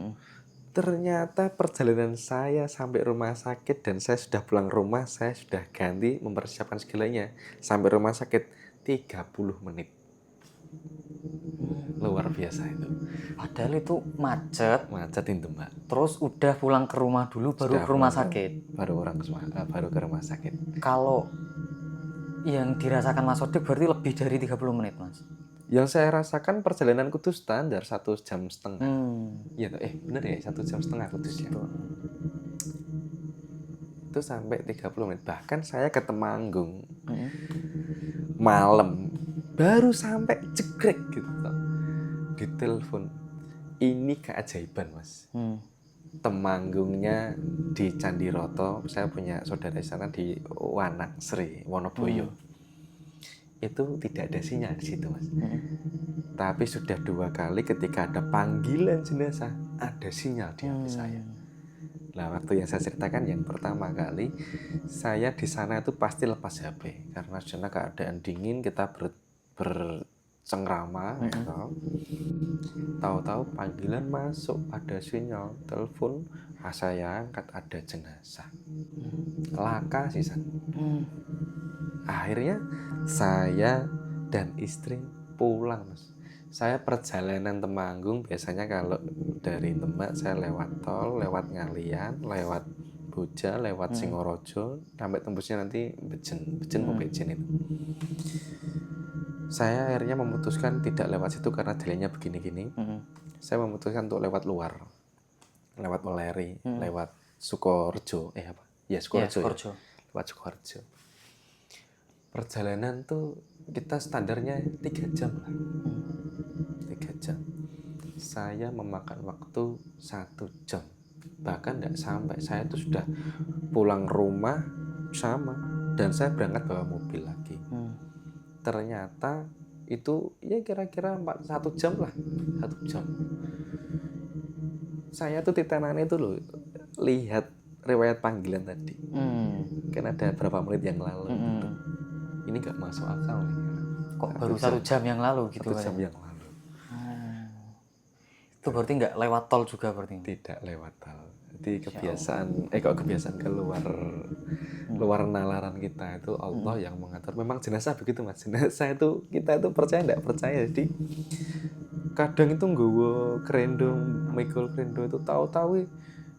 Ternyata perjalanan saya sampai rumah sakit dan saya sudah pulang rumah, saya sudah ganti mempersiapkan segalanya sampai rumah sakit 30 menit. Luar biasa itu. Padahal itu macet, Macet itu, Mbak. terus udah pulang ke rumah dulu baru Sudah ke rumah pulang, sakit. baru ke rumah sakit. Kalau yang dirasakan Mas Odik berarti lebih dari 30 menit, Mas. Yang saya rasakan perjalananku tuh standar 1,5 jam. Iya tuh, bener ya 1,5 jam kudusnya. Itu sampai 30 menit. Bahkan saya ke Temanggung malam baru sampai jegrek gitu. Ditelepon. Ini keajaiban, Mas. Temanggungnya di Candiroto. Saya punya saudara di sana di Wanang Sri, Wonoboyo. Itu tidak ada sinyal di situ, Mas. Tapi sudah 2 kali ketika ada panggilan jenazah, ada sinyal di HP saya. Nah, waktu yang saya ceritakan yang pertama kali, saya di sana itu pasti lepas HP karena sudah keadaan dingin, kita bercengkrama, gitu. Tahu-tahu panggilan masuk, ada sinyal, telepon, saya angkat, ada jenazah. Laka sih, San. Akhirnya saya dan istri pulang, Mas. Saya perjalanan Temanggung biasanya kalau dari Demak saya lewat tol, lewat Ngalian, lewat Boja, lewat Singorojo, sampai tembusnya nanti Bejen itu. Saya akhirnya memutuskan tidak lewat situ karena jalannya begini-gini. Saya memutuskan untuk lewat luar, lewat Weleri, lewat Sukorejo, Sukorejo. Sukorejo. Lewat Sukorejo. Perjalanan tuh kita standarnya 3 jam lah. 3 jam. Saya memakan waktu 1 jam. Bahkan tidak sampai. Saya tuh sudah pulang rumah sama. Dan saya berangkat bawa mobil lagi. Ternyata itu ya kira-kira 1 jam lah. 1 jam. Saya tuh titenannya itu loh. Lihat riwayat panggilan tadi. Kan ada berapa menit yang lalu. Ini nggak masuk akal nih. Kok baru 1 jam yang lalu gitu? 1 jam yang lalu. Itu berarti nggak lewat tol juga berarti? Tidak lewat tol. Jadi kebiasaan luar nalaran kita itu Allah yang mengatur. Memang jenazah begitu, Mas. Jenazah itu kita itu percaya enggak percaya. Jadi kadang itu nggawa kerendo, mikul kerendo itu tahu-tahu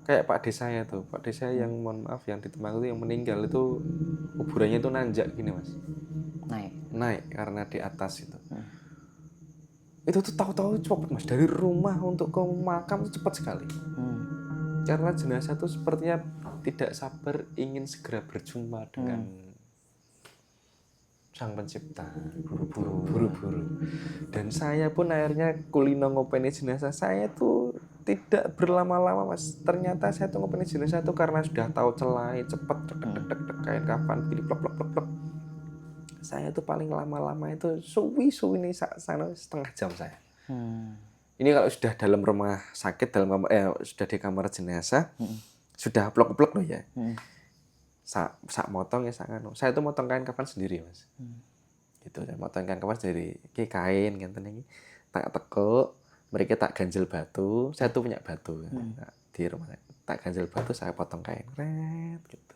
kayak Pak Desa itu. Pak Desa yang mohon maaf yang di Temanggung itu yang meninggal itu kuburannya itu nanjak gini, Mas. Naik karena di atas itu. Itu tuh tahu-tahu cepet, Mas, dari rumah untuk ke makam itu cepat sekali. Karena jenazah itu sepertinya tidak sabar ingin segera berjumpa dengan Sang Pencipta, buru-buru. Dan saya pun akhirnya kulino ngopeni jenazah saya tuh tidak berlama-lama, Mas. Ternyata saya tuh ngopeni jenazah itu karena sudah tahu celai, cepet, dek kain kafan, pilih plek. Saya tuh paling lama-lama itu suwi ini sana 1/2 jam saya. Ini kalau sudah dalam rumah sakit, sudah di kamar jenazah, sudah plek-plek loh ya. Sak motong ya saya tuh motong kain kafan sendiri, Mas. Gitu, saya motong kain kafan sendiri. Iki kain ngenten iki tak tekuk, mereka tak ganjel batu. Saya tuh punya batu di rumah. Tak ganjel batu, saya potong kain. Gitu.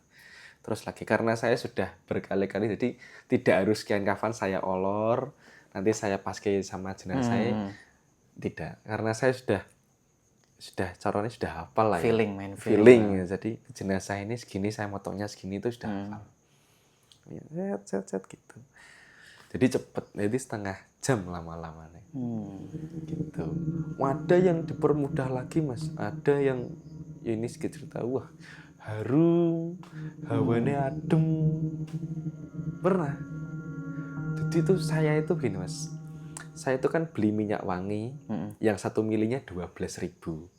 Terus lagi karena saya sudah berkali-kali jadi tidak harus kain kafan saya olor, nanti saya pakai sama jenazah saya. Tidak, karena saya sudah caranya sudah hafal lah ya. Feeling ya. Jadi jenazah ini segini, saya motongnya segini itu sudah hafal. Set gitu. Jadi cepet, jadi 1/2 jam lama-lama nih. Gitu. Ada yang dipermudah lagi, Mas. Ada yang ini sedikit cerita, wah harum, hawanya adem. Pernah. Jadi itu saya itu gini, Mas. Saya itu kan beli minyak wangi yang 1 milinya 12.000.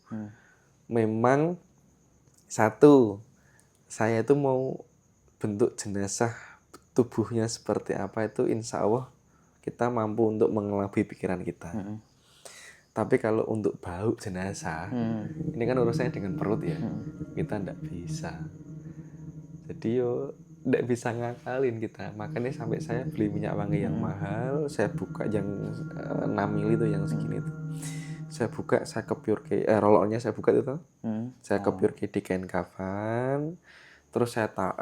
Memang saya itu mau bentuk jenazah tubuhnya seperti apa itu insya Allah kita mampu untuk mengelabui pikiran kita. Tapi kalau untuk bau jenazah, ini kan urusannya dengan perut ya, kita ndak bisa. Jadi ndak bisa ngakalin kita. Makanya sampai saya beli minyak wangi yang mahal, saya buka yang 6 mili itu yang segini itu. Saya buka, saya kepiurke, rolonnya saya buka itu. Saya kepiurke di kain kafan, terus saya tak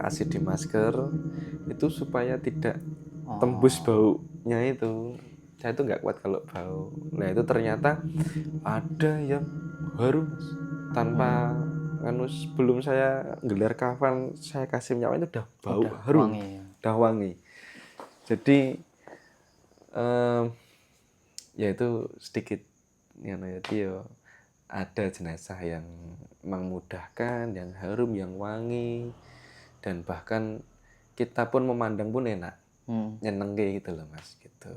kasih di masker, itu supaya tidak tembus baunya itu. Saya itu nggak kuat kalau bau. Nah itu ternyata ada yang harum Mas. Tanpa sebelum saya gelar kafan saya kasih minyak wangi itu udah bau Udah harum, wangi. udah wangi. Jadi ya itu sedikit ada jenazah yang memudahkan, yang harum, yang wangi, dan bahkan kita pun memandang pun enak, nyenengke gitu loh Mas gitu.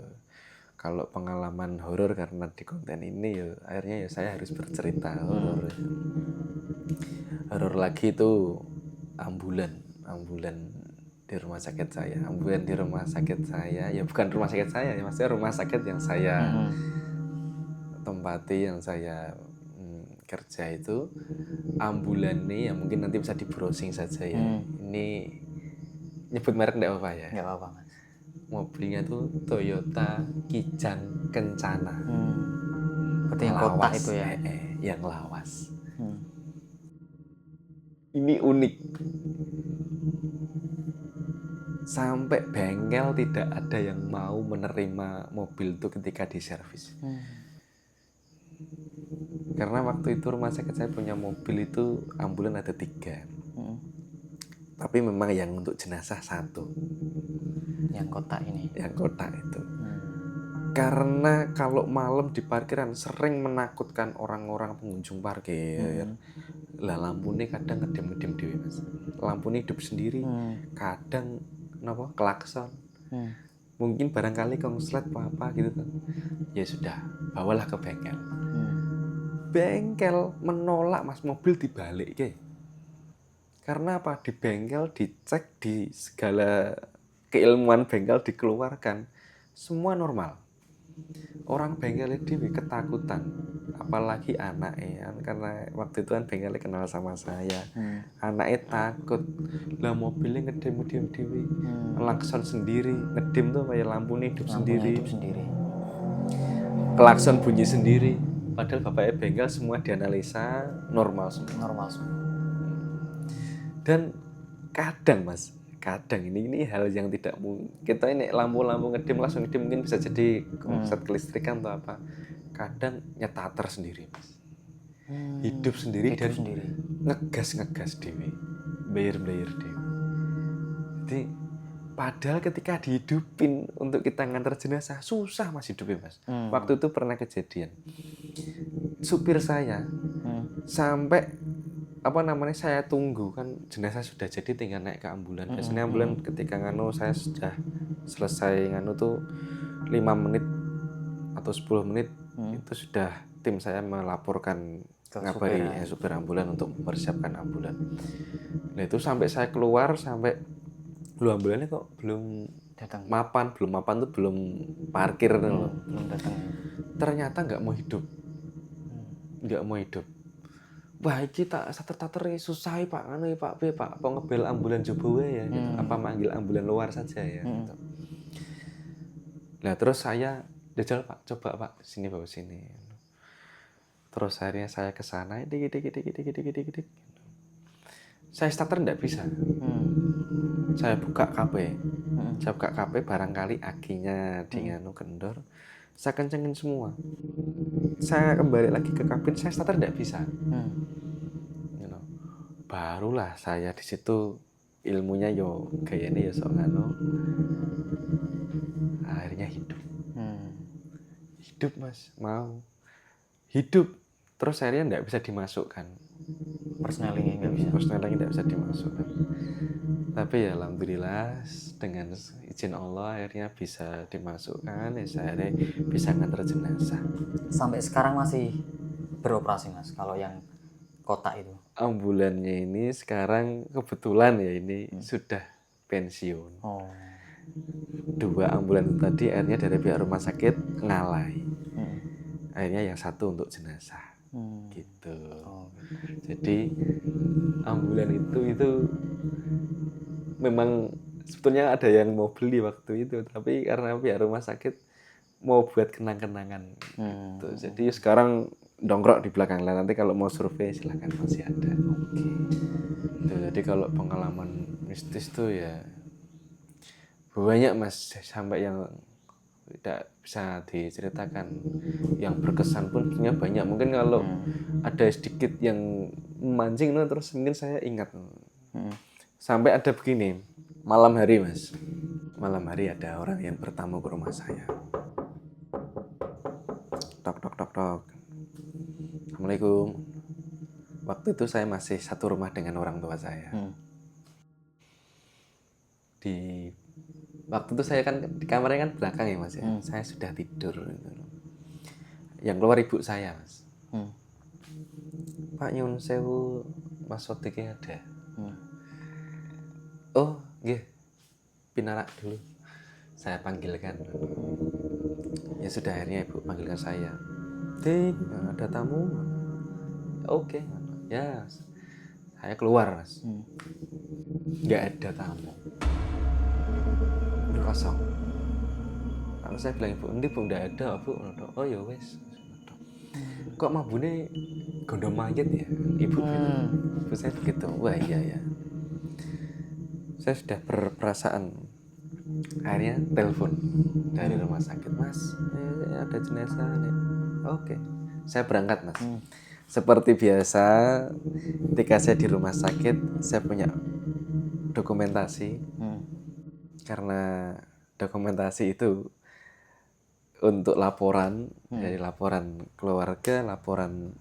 Kalau pengalaman horor karena di konten ini ya akhirnya ya saya harus bercerita horor lagi itu ambulan di rumah sakit saya ya bukan rumah sakit saya ya maksudnya rumah sakit yang saya tempati, yang saya kerja itu ambulan nih ya mungkin nanti bisa di browsing saja ya. Ini nyebut merek enggak apa-apa ya? Nggak apa-apa Mas. Mobilnya tuh Toyota Kijang Kencana. Berarti yang kotak itu ya? Yang lawas. Ini unik. Sampai bengkel tidak ada yang mau menerima mobil itu ketika diservis. Karena waktu itu rumah sakit saya punya mobil itu ambulan ada 3. Tapi memang yang untuk jenazah 1. Yang kotak ini? Yang kotak itu. Karena kalau malam di parkiran sering menakutkan orang-orang pengunjung parkir. Lah lampunya kadang ngedem-ngedem dewe Mas. Lampunya hidup sendiri. Kadang klakson. Mungkin barangkali konslet apa gitu kan. Ya sudah, bawalah ke bengkel. Bengkel menolak Mas, mobil dibalik ke. Karena apa? Di bengkel dicek, di segala keilmuan bengkel dikeluarkan, semua normal. Orang bengkel itu ketakutan, apalagi anaknya, karena waktu itu kan bengkelnya kenal sama saya. Anaknya takut, lah mobilnya ngedem dewi, klakson sendiri, ngedem tuh kayak lampunya hidup sendiri, klakson bunyi sendiri. Padahal bapaknya bengkel semua dianalisa normal semua. Dan kadang Mas, ini hal yang tidak mungkin. Kita ini lampu-lampu ngedem langsung ngedem mungkin bisa jadi konslet kelistrikan atau apa. Kadang nyetater sendiri Mas. Hidup sendiri dan ngegas dewe. Bayar dewe. Jadi padahal ketika dihidupin untuk kita ngantar jenazah susah Mas hidupnya Mas. Waktu itu pernah kejadian. Supir saya sampai saya tunggu kan jenazah sudah jadi tinggal naik ke ambulan. Biasanya ambulan ketika saya sudah selesai tuh 5 menit atau 10 menit itu sudah tim saya melaporkan ngabari supir ambulan untuk mempersiapkan ambulan. Nah itu sampai saya keluar sampai ambulannya kok belum datang. Belum mapan tuh belum parkir belum datang. Ternyata nggak mau hidup. Wah, iki tak sater-sater susah Pak, Pak B, Pak, apa ngebel ambulan Jobowe ya gitu. Apa manggil ambulan luar saja ya gitu. Nah, terus saya jajal Pak, coba Pak, sini bawa sini. Terus akhirnya saya ke sana, dik. Saya starter enggak bisa. Saya buka KP. Barangkali akinya di kendor. Saya kencengin semua. Saya kembali lagi ke kabin, saya starter enggak bisa. Barulah saya di situ ilmunya gayanya akhirnya hidup Mas, mau hidup terus akhirnya enggak bisa dimasukkan, persnelingnya enggak bisa dimasukkan. Tapi ya alhamdulillah dengan izin Allah akhirnya bisa dimasukkan, saya bisa ngantar jenazah. Sampai sekarang masih beroperasi Mas kalau yang kotak itu? Ambulannya ini sekarang kebetulan ya ini sudah pensiun. 2 ambulan tadi akhirnya dari pihak rumah sakit ngalai. Akhirnya yang 1 untuk jenazah. Gitu. Jadi ambulan itu memang sebetulnya ada yang mau beli waktu itu, tapi karena pihak rumah sakit mau buat kenang-kenangan. Gitu. Jadi sekarang dongkrok di belakang lah, nanti kalau mau survei silahkan masih ada. Jadi kalau pengalaman mistis tuh ya Banyak Mas, sampai yang tidak bisa diceritakan. Yang berkesan pun sebenarnya banyak. Mungkin kalau ada sedikit yang memancing, no, terus mungkin saya ingat. Sampai ada begini, malam hari Mas. Malam hari ada orang yang bertamu ke rumah saya. Tok tok tok tok. Assalamualaikum. Waktu itu saya masih satu rumah dengan orang tua saya. Di waktu itu saya kan di kamarnya kan belakang ya Mas ya. Saya sudah tidur. Yang keluar ibu saya Mas. Pak nyun sewu Mas Sotiknya ada. Oh, nggih. Pinarak dulu. Saya panggilkan. Ya sudah akhirnya ibu panggilkan saya. Tik, ada tamu. Oke. Ya. Saya keluar, Mas. Nggak ada tamu. Kosong. Lalu saya bilang ibu, "Ini Bu, nggak ada, Bu." Oh ya wes. Kok mabune gondong mayat ya? Ibu bilang. Ibu saya begitu. Wah iya ya. Saya sudah berperasaan. Akhirnya telepon dari rumah sakit, Mas, ada jenazah nih. Oke, saya berangkat Mas. Seperti biasa, ketika saya di rumah sakit, saya punya dokumentasi. Karena dokumentasi itu untuk laporan, dari laporan keluarga, laporan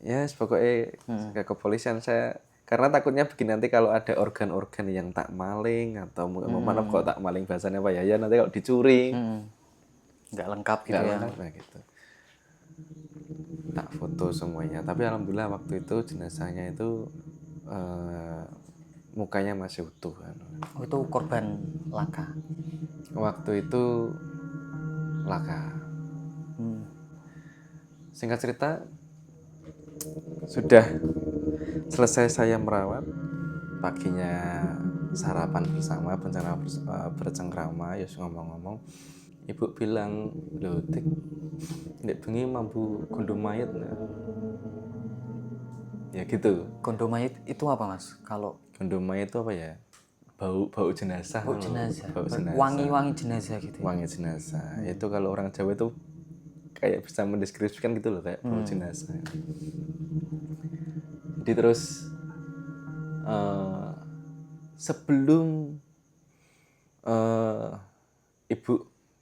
ya pokoknya ke kepolisian saya. Karena takutnya begini, nanti kalau ada organ-organ yang tak maling atau mana kok tak maling bahasanya apa ya nanti kalau dicuri Nggak lengkap gitu nggak ya. lengkap nah gitu. Tak foto semuanya. Tapi alhamdulillah waktu itu jenazahnya itu mukanya masih utuh kan. Oh, itu korban laka. Waktu itu laka. Singkat cerita, sudah selesai saya merawat, paginya sarapan bersama, bencana bercengkrama, ya ngomong-ngomong, ibu bilang, "Loh, Tik, ndek bengi mampu gondong mayat." Ya gitu. Gondong mayat itu apa Mas? Kalau Gondong mayat itu apa ya? Bau jenazah. bau jenazah, Bau jenazah. wangi-wangi jenazah gitu. Wangi jenazah. Itu kalau orang Jawa itu kayak bisa mendeskripsikan gitu loh, kayak bau jenazah. Jadi terus sebelum ibu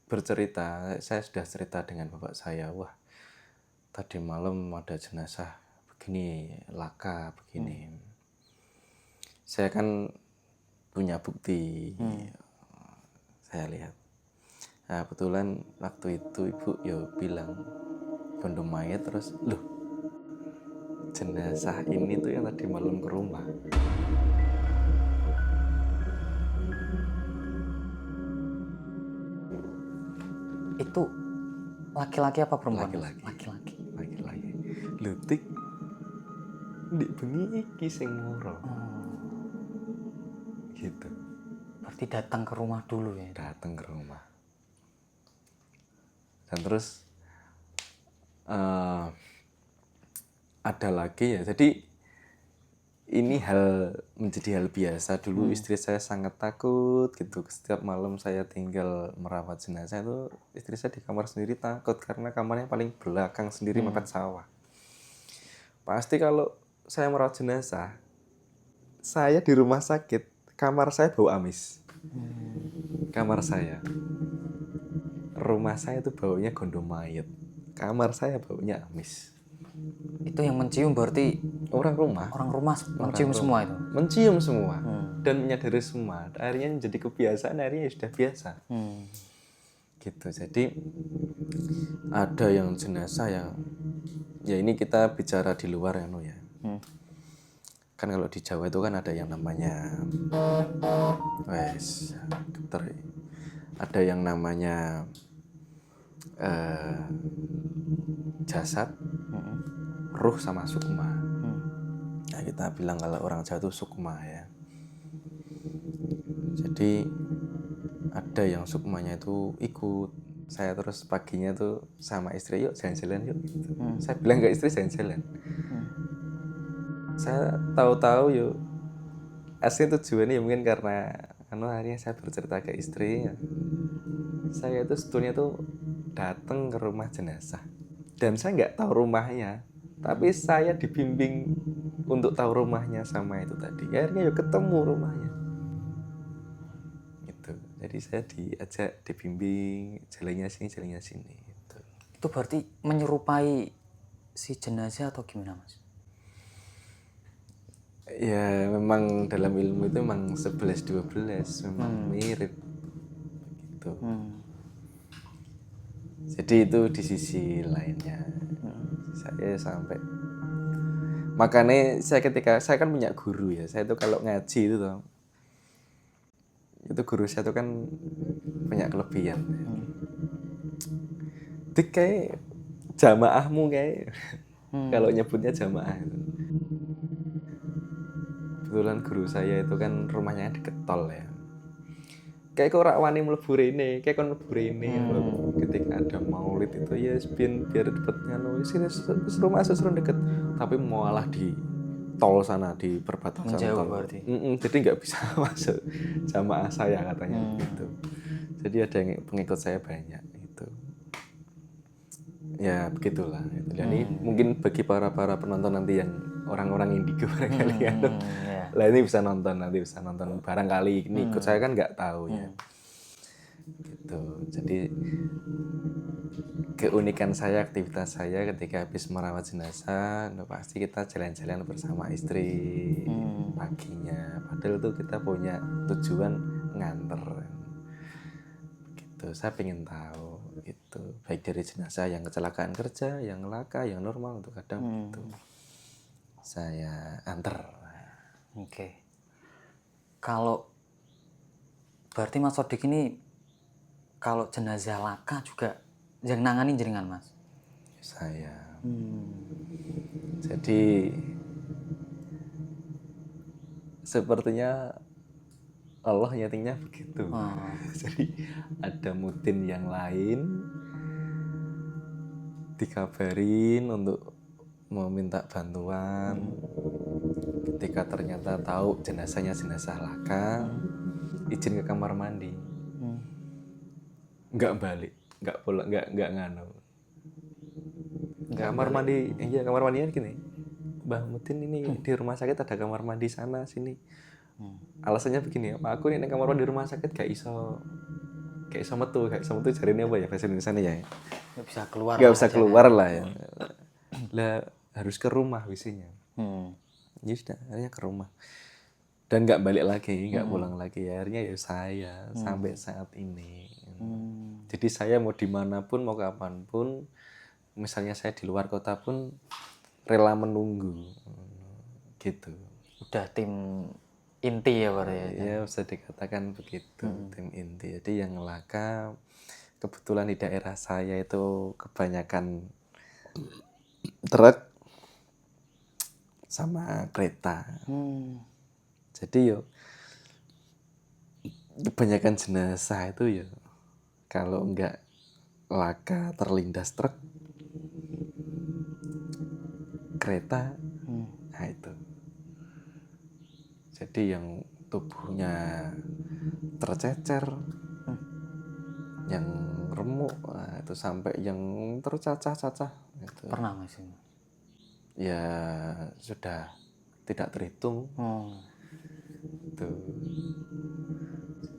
bercerita, saya sudah cerita dengan bapak saya, wah tadi malam ada jenazah begini, laka begini. Saya kan punya bukti, saya lihat. Nah kebetulan waktu itu ibu ya bilang gondong mayat, terus loh jenazah ini tuh yang tadi malam ke rumah. Itu laki-laki apa perempuan? Laki-laki. Laki-laki. Laki-laki. Lho Tik, ndik bengi iki sing moro. Gitu. Berarti datang ke rumah dulu ya. Datang ke rumah. Dan terus ada lagi ya. Jadi ini menjadi hal biasa. Dulu istri saya sangat takut gitu. Setiap malam saya tinggal merawat jenazah itu, istri saya di kamar sendiri takut karena kamarnya paling belakang sendiri mepet sawah. Pasti kalau saya merawat jenazah, saya di rumah sakit, kamar saya bau amis. Kamar saya. Rumah saya itu baunya gondong mayat. Kamar saya baunya amis. Itu yang mencium berarti Orang rumah mencium semua itu. mencium semua dan menyadari semua. Akhirnya menjadi kebiasaan, akhirnya sudah biasa. Gitu. Jadi ada yang jenazah yang ya ini kita bicara di luar ya. Kan kalau di Jawa itu kan ada yang namanya ada yang namanya jasad, ruh sama sukma. Nah, kita bilang kalau orang Jawa itu sukma ya. Jadi ada yang sukmanya itu ikut. Saya terus paginya tuh sama istri, yuk jalan-jalan yuk. Gitu. Saya bilang ke istri jalan-jalan. Saya tahu-tahu yuk. Asli tujuannya ya mungkin karena akhirnya saya bercerita ke istri, saya itu sebetulnya tuh datang ke rumah jenazah dan saya nggak tahu rumahnya, tapi saya dibimbing untuk tahu rumahnya sama itu tadi. Akhirnya ya ketemu rumahnya gitu. Jadi saya diajak, dibimbing jalannya sini gitu. Itu berarti menyerupai si jenazah atau gimana Mas? Ya memang dalam ilmu itu memang 11-12 memang mirip gitu. Jadi itu di sisi lainnya saya sampai makanya ketika saya kan punya guru ya, saya itu kalau ngaji itu tuh, itu guru saya itu kan punya kelebihan. Dik kayak jamaahmu kayak kalau nyebutnya jamaah itu. Kebetulan guru saya itu kan rumahnya di Ketol ya. Kayak kok ora wani mlebu rene, kayak kon mlebu rene ketika ada maulid itu ya biar dapat nganu sini rumah sesuatu deket, tapi malah di tol sana di perbatasan Menjauh tol. berarti. Jadi nggak bisa masuk jamaah saya katanya gitu. Jadi ada yang pengikut saya banyak itu. Ya begitulah. Jadi mungkin bagi para penonton nanti yang orang-orang indigo barangkali ya. Lah ini bisa nonton barangkali ini ikut saya kan nggak tahu ya. Gitu. Jadi keunikan saya, aktivitas saya ketika habis merawat jenazah, pasti kita jalan-jalan bersama istri paginya. Padahal tuh kita punya tujuan nganter. Gitu. Saya pengen tahu gitu. Baik dari jenazah yang kecelakaan kerja, yang laka, yang normal untuk kadang gitu. Saya antar. Oke. Kalau berarti Mas Sodik ini kalau jenazah laka juga yang nangani jenengan Mas? Saya. Jadi sepertinya Allah nyatinya begitu. Jadi ada mutin yang lain dikabarin untuk meminta bantuan. Ketika ternyata tahu jenazahnya jenazah laka, izin ke kamar mandi. Nggak balik, nggak pulang, nggak nganu. Kamar mandi, iya kamar mandinya gini. Mbah Mutin ini di rumah sakit ada kamar mandi sana sini. Alasannya begini, aku ini kamar mandi di rumah sakit gak iso metu jarinya apa ya bahasa Indonesia ya? Nggak bisa keluar. Nggak bisa keluar lah ya. Lah harus ke rumah visinya. Ya sudah, akhirnya ke rumah. Dan nggak balik lagi, nggak pulang lagi. Akhirnya ya saya sampai saat ini. Jadi saya mau dimanapun, mau kapanpun, misalnya saya di luar kota pun rela menunggu, gitu. Udah tim inti ya berarti ya? Ya bisa dikatakan begitu, tim inti. Jadi yang laka kebetulan di daerah saya itu kebanyakan truk sama kereta. Jadi yo kebanyakan jenazah itu ya kalau enggak laka terlindas truk, kereta, nah itu. Jadi yang tubuhnya tercecer, yang remuk, nah itu sampai yang tercacah-cacah. Gitu. Pernah Mas ini? Ya sudah tidak terhitung. Tuh.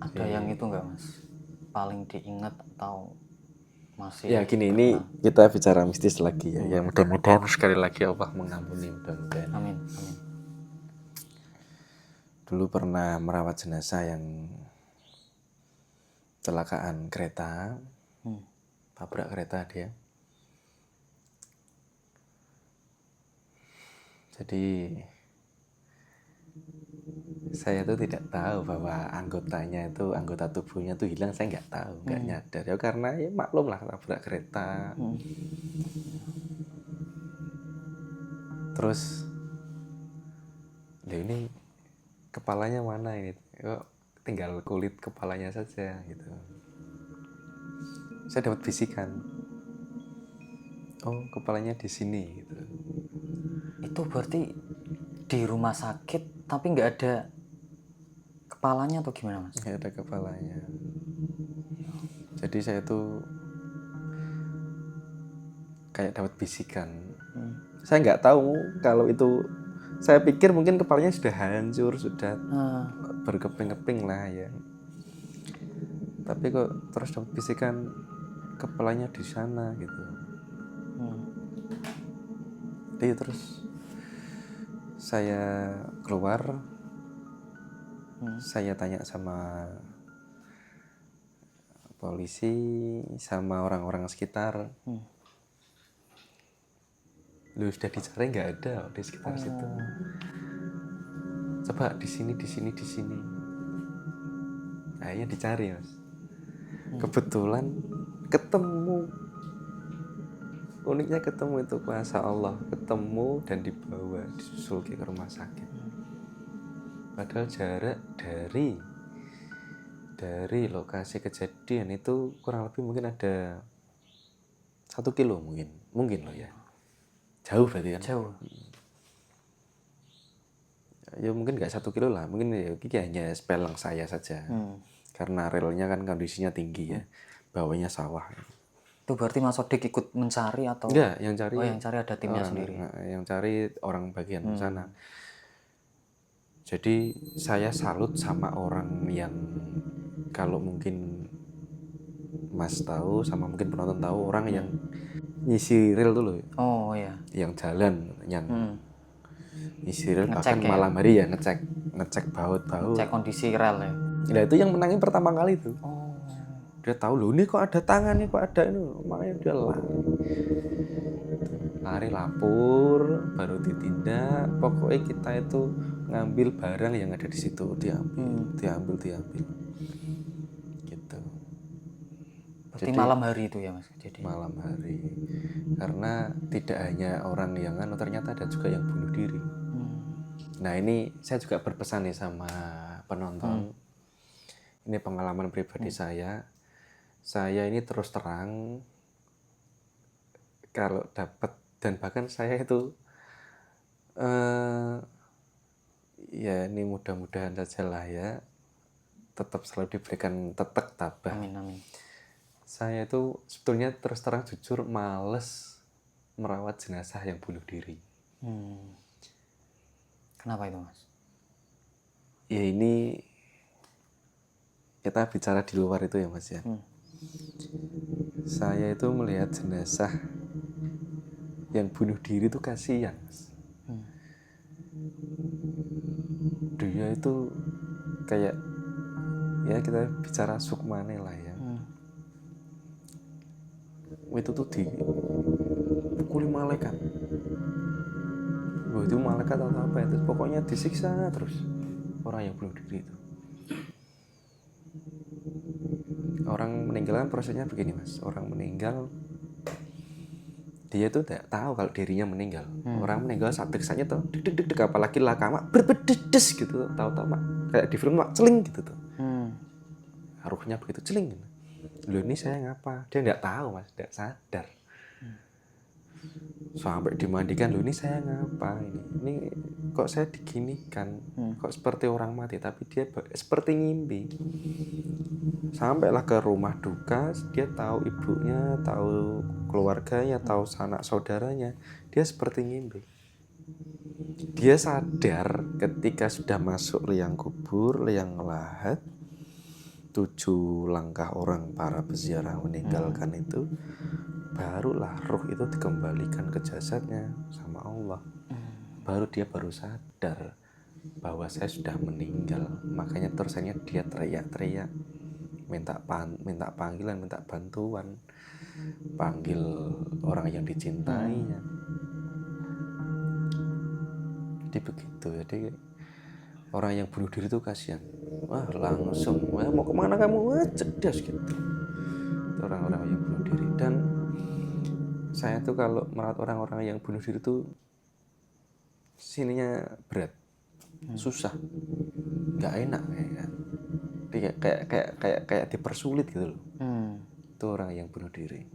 Ada yang itu enggak Mas? Paling diingat atau masih? Ya gini, ini kita bicara mistis lagi ya. Yang mudah-mudahan sekali lagi Allah mengampuni, mudah-mudahan. Amin. Dulu pernah merawat jenazah yang kecelakaan kereta, tabrak kereta dia. Jadi saya tuh tidak tahu bahwa anggota tubuhnya tuh hilang, saya nggak tahu, nggak nyadar ya karena ya maklum lah tabrak kereta. Terus, ini kepalanya mana ini? Kok tinggal kulit kepalanya saja gitu. Saya dapat bisikan, oh kepalanya di sini gitu. Itu berarti di rumah sakit tapi nggak ada kepalanya atau gimana Mas? nggak ada kepalanya. Jadi saya tuh kayak dapat bisikan. Saya nggak tahu kalau itu, saya pikir mungkin kepalanya sudah hancur, sudah berkeping-keping lah ya. Tapi kok terus dapat bisikan kepalanya di sana gitu. Jadi terus saya keluar, saya tanya sama polisi, sama orang-orang sekitar. Lu sudah dicari nggak ada di sekitar situ. Coba di sini. Akhirnya dicari Mas. Kebetulan ketemu. Uniknya ketemu itu, Masya Allah, ketemu dan dibawa, disusul ke rumah sakit. Padahal jarak dari lokasi kejadian itu kurang lebih mungkin ada 1 kilo mungkin loh ya. Jauh berarti kan? Jauh. Ya mungkin nggak 1 kilo lah, mungkin ya hanya sepeleng saya saja. Karena relnya kan kondisinya tinggi ya, bawahnya sawah. Itu berarti Mas Odik ikut mencari atau? Enggak, yang cari. Oh, yang cari ada timnya sendiri. Yang cari orang bagian sana. Jadi saya salut sama orang yang, kalau mungkin Mas tahu sama mungkin penonton tahu, orang yang ngisi rel tuh loh. Oh iya. Yang jalan, yang ngisi rel, bahkan Ngecek ya? malam hari ya ngecek baut-baut. Cek kondisi rel ya. Nah itu yang menangin pertama kali tuh. Oh. Dia tahu loh, ini kok ada tangan, ini kok ada ini, makanya dia lari lapor, baru ditindak. Pokoknya kita itu ngambil barang yang ada di situ, diambil gitu. Berarti malam hari itu ya Mas? Jadi malam hari, karena tidak hanya orang yang ternyata ada juga yang bunuh diri. Nah ini saya juga berpesan nih sama penonton. Ini pengalaman pribadi saya ini terus terang kalau dapat, dan bahkan saya itu ya ini mudah-mudahan saja lah ya, tetap selalu diberikan tetek tabah. amin. Saya itu sebetulnya terus terang jujur males merawat jenazah yang bunuh diri. Kenapa itu Mas? Ya ini kita bicara di luar itu ya Mas ya. Saya itu melihat jenazah yang bunuh diri itu kasihan Mas. Dia itu kayak, ya kita bicara sukmane lah ya. Itu tuh dipukuli malaikat. Itu malaikat atau apa itu, pokoknya disiksa terus orang yang bunuh diri itu. Orang meninggal kan prosesnya begini Mas. Orang meninggal, dia itu tidak tahu kalau dirinya meninggal. Orang meninggal saat piksanya tuh deg, apalagi lakama berbedes gitu, tahu-tahu mak kayak di film mak celing gitu tuh. Ruhnya begitu celing gitu. Loh ini saya ngapa? Dia tidak tahu Mas, tidak sadar. Sampai dimandikan, loh ini saya ngapa ini kok saya diginikan, kok seperti orang mati, tapi dia seperti ngimpi. Sampailah ke rumah duka, dia tahu ibunya, tahu keluarganya, tahu sanak saudaranya, dia seperti ngimpi. Dia sadar ketika sudah masuk liang kubur, liang lahat, 7 langkah orang para peziarah meninggalkan itu, barulah ruh itu dikembalikan ke jasadnya sama Allah. Baru dia sadar bahwa saya sudah meninggal. Makanya terusannya dia teriak-teriak, minta panggilan, minta bantuan, panggil orang yang dicintainya. Jadi begitu. Jadi orang yang bunuh diri itu kasihan. Wah langsung, mau kemana kamu? Wah cerdas gitu. Orang-orang yang bunuh diri. Dan saya tuh kalau merawat orang-orang yang bunuh diri tuh sininya berat, susah, nggak enak kayak dipersulit gitu loh. Itu orang yang bunuh diri.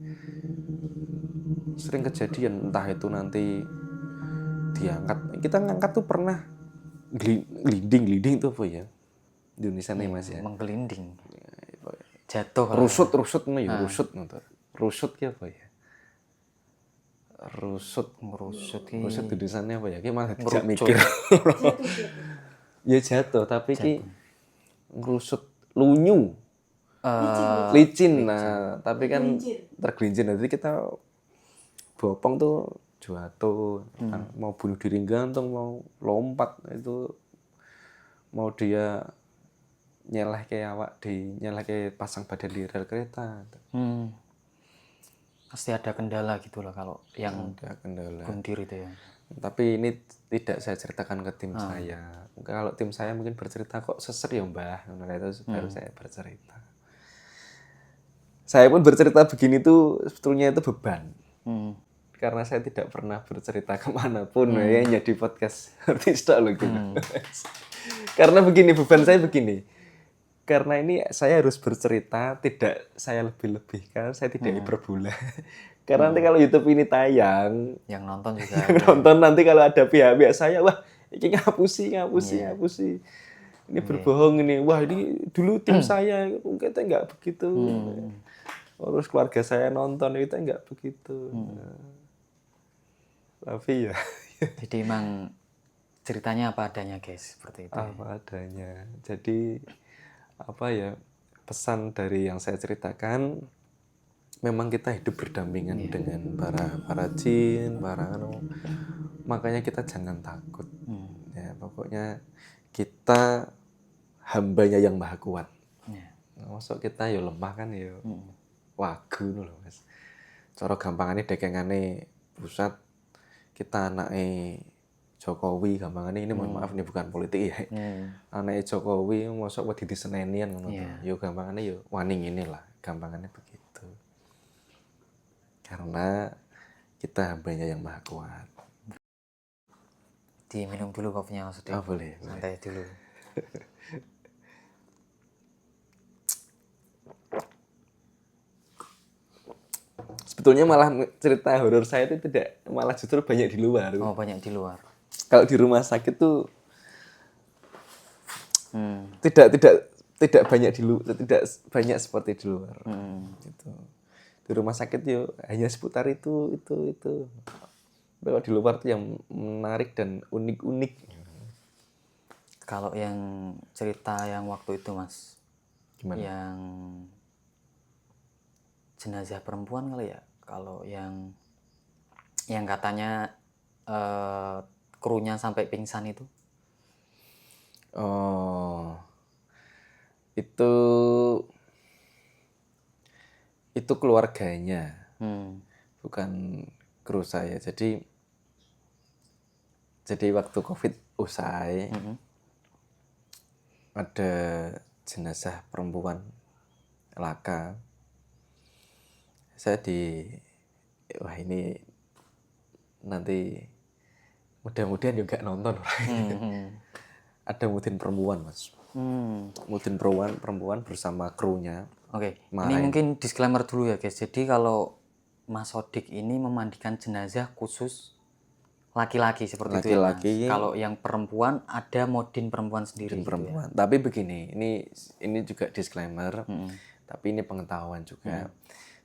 Sering kejadian, entah itu nanti diangkat, kita ngangkat tuh pernah gliding itu apa ya? Indonesia nih Mas ya. Menggelinding. Jatuh. Rusut ngono ya, rusut ngono. Rusut ki apa ya? Rusut Ngerusut tulisannya apa ya? Ki malah tidak mikir. Ya jatuh, tapi ki ngerusut lunyu. Licin. Nah, tapi kan tergelincir. Jadi kita bopong tuh jatuh, mau bunuh diri gantung, mau lompat itu, mau dia nyeleh pasang badan di rel kereta. Pasti ada kendala gitu lah kalau yang Ada kendala. buntir itu ya. Tapi ini tidak saya ceritakan ke tim saya. Kalau tim saya mungkin bercerita kok seser ya Mbah. Nah, itu baru saya bercerita. Saya pun bercerita begini tuh sebetulnya itu beban. Karena saya tidak pernah bercerita kemanapun. Ya, hanya di podcast artis loh gitu. Karena begini, beban saya begini. Karena ini saya harus bercerita, tidak saya lebih-lebihkan, saya tidak hiperbola. Karena nanti kalau YouTube ini tayang, Yang nonton juga. yang nonton nanti kalau ada pihak-pihak saya, wah ini ngapusi. Ini berbohong ini, wah ini dulu tim saya, kita nggak begitu. Terus keluarga saya nonton, kita nggak begitu. Tapi ya. Jadi emang ceritanya apa adanya guys, seperti itu. Apa adanya. Jadi apa ya, pesan dari yang saya ceritakan, memang kita hidup berdampingan dengan para jin, makanya kita jangan takut. Ya, pokoknya kita hambanya yang maha kuat. Maksud kita ya lemah kan ya wagu loh Mas. Cara gampangane dekengane pusat, kita anake Jokowi gampangane, ini mohon maaf ini bukan politik ya. Anake Jokowi mosok wedi disenenian ngono to. Ya gampangane ya wani ngene lah, gampangane begitu. Karena kita hambanya yang maha kuat. Diminum dulu kopinya maksudnya. Boleh. Santai dulu. Sebetulnya malah cerita horor saya itu malah justru banyak di luar. Oh, banyak di luar. Kalau di rumah sakit tuh tidak banyak tidak banyak seperti di luar. Gitu. Di rumah sakit yuk hanya seputar itu. Kalau di luar tuh yang menarik dan unik-unik. Kalau yang cerita yang waktu itu Mas, Gimana? yang jenazah perempuan kali ya. Kalau yang katanya krunya sampai pingsan itu. Oh, itu keluarganya, bukan kru saya. Jadi waktu COVID usai, ada jenazah perempuan laka. Saya wah ini nanti mudah-mudahan juga nonton. Ada mudin perempuan Mas. Mudin perempuan bersama krunya. Oke, ini mungkin disclaimer dulu ya guys. Jadi kalau Mas Sodik ini memandikan jenazah khusus laki-laki seperti itu ya Mas. Kalau yang perempuan ada modin perempuan sendiri. Perempuan. Tapi begini, ini juga disclaimer. Tapi ini pengetahuan juga.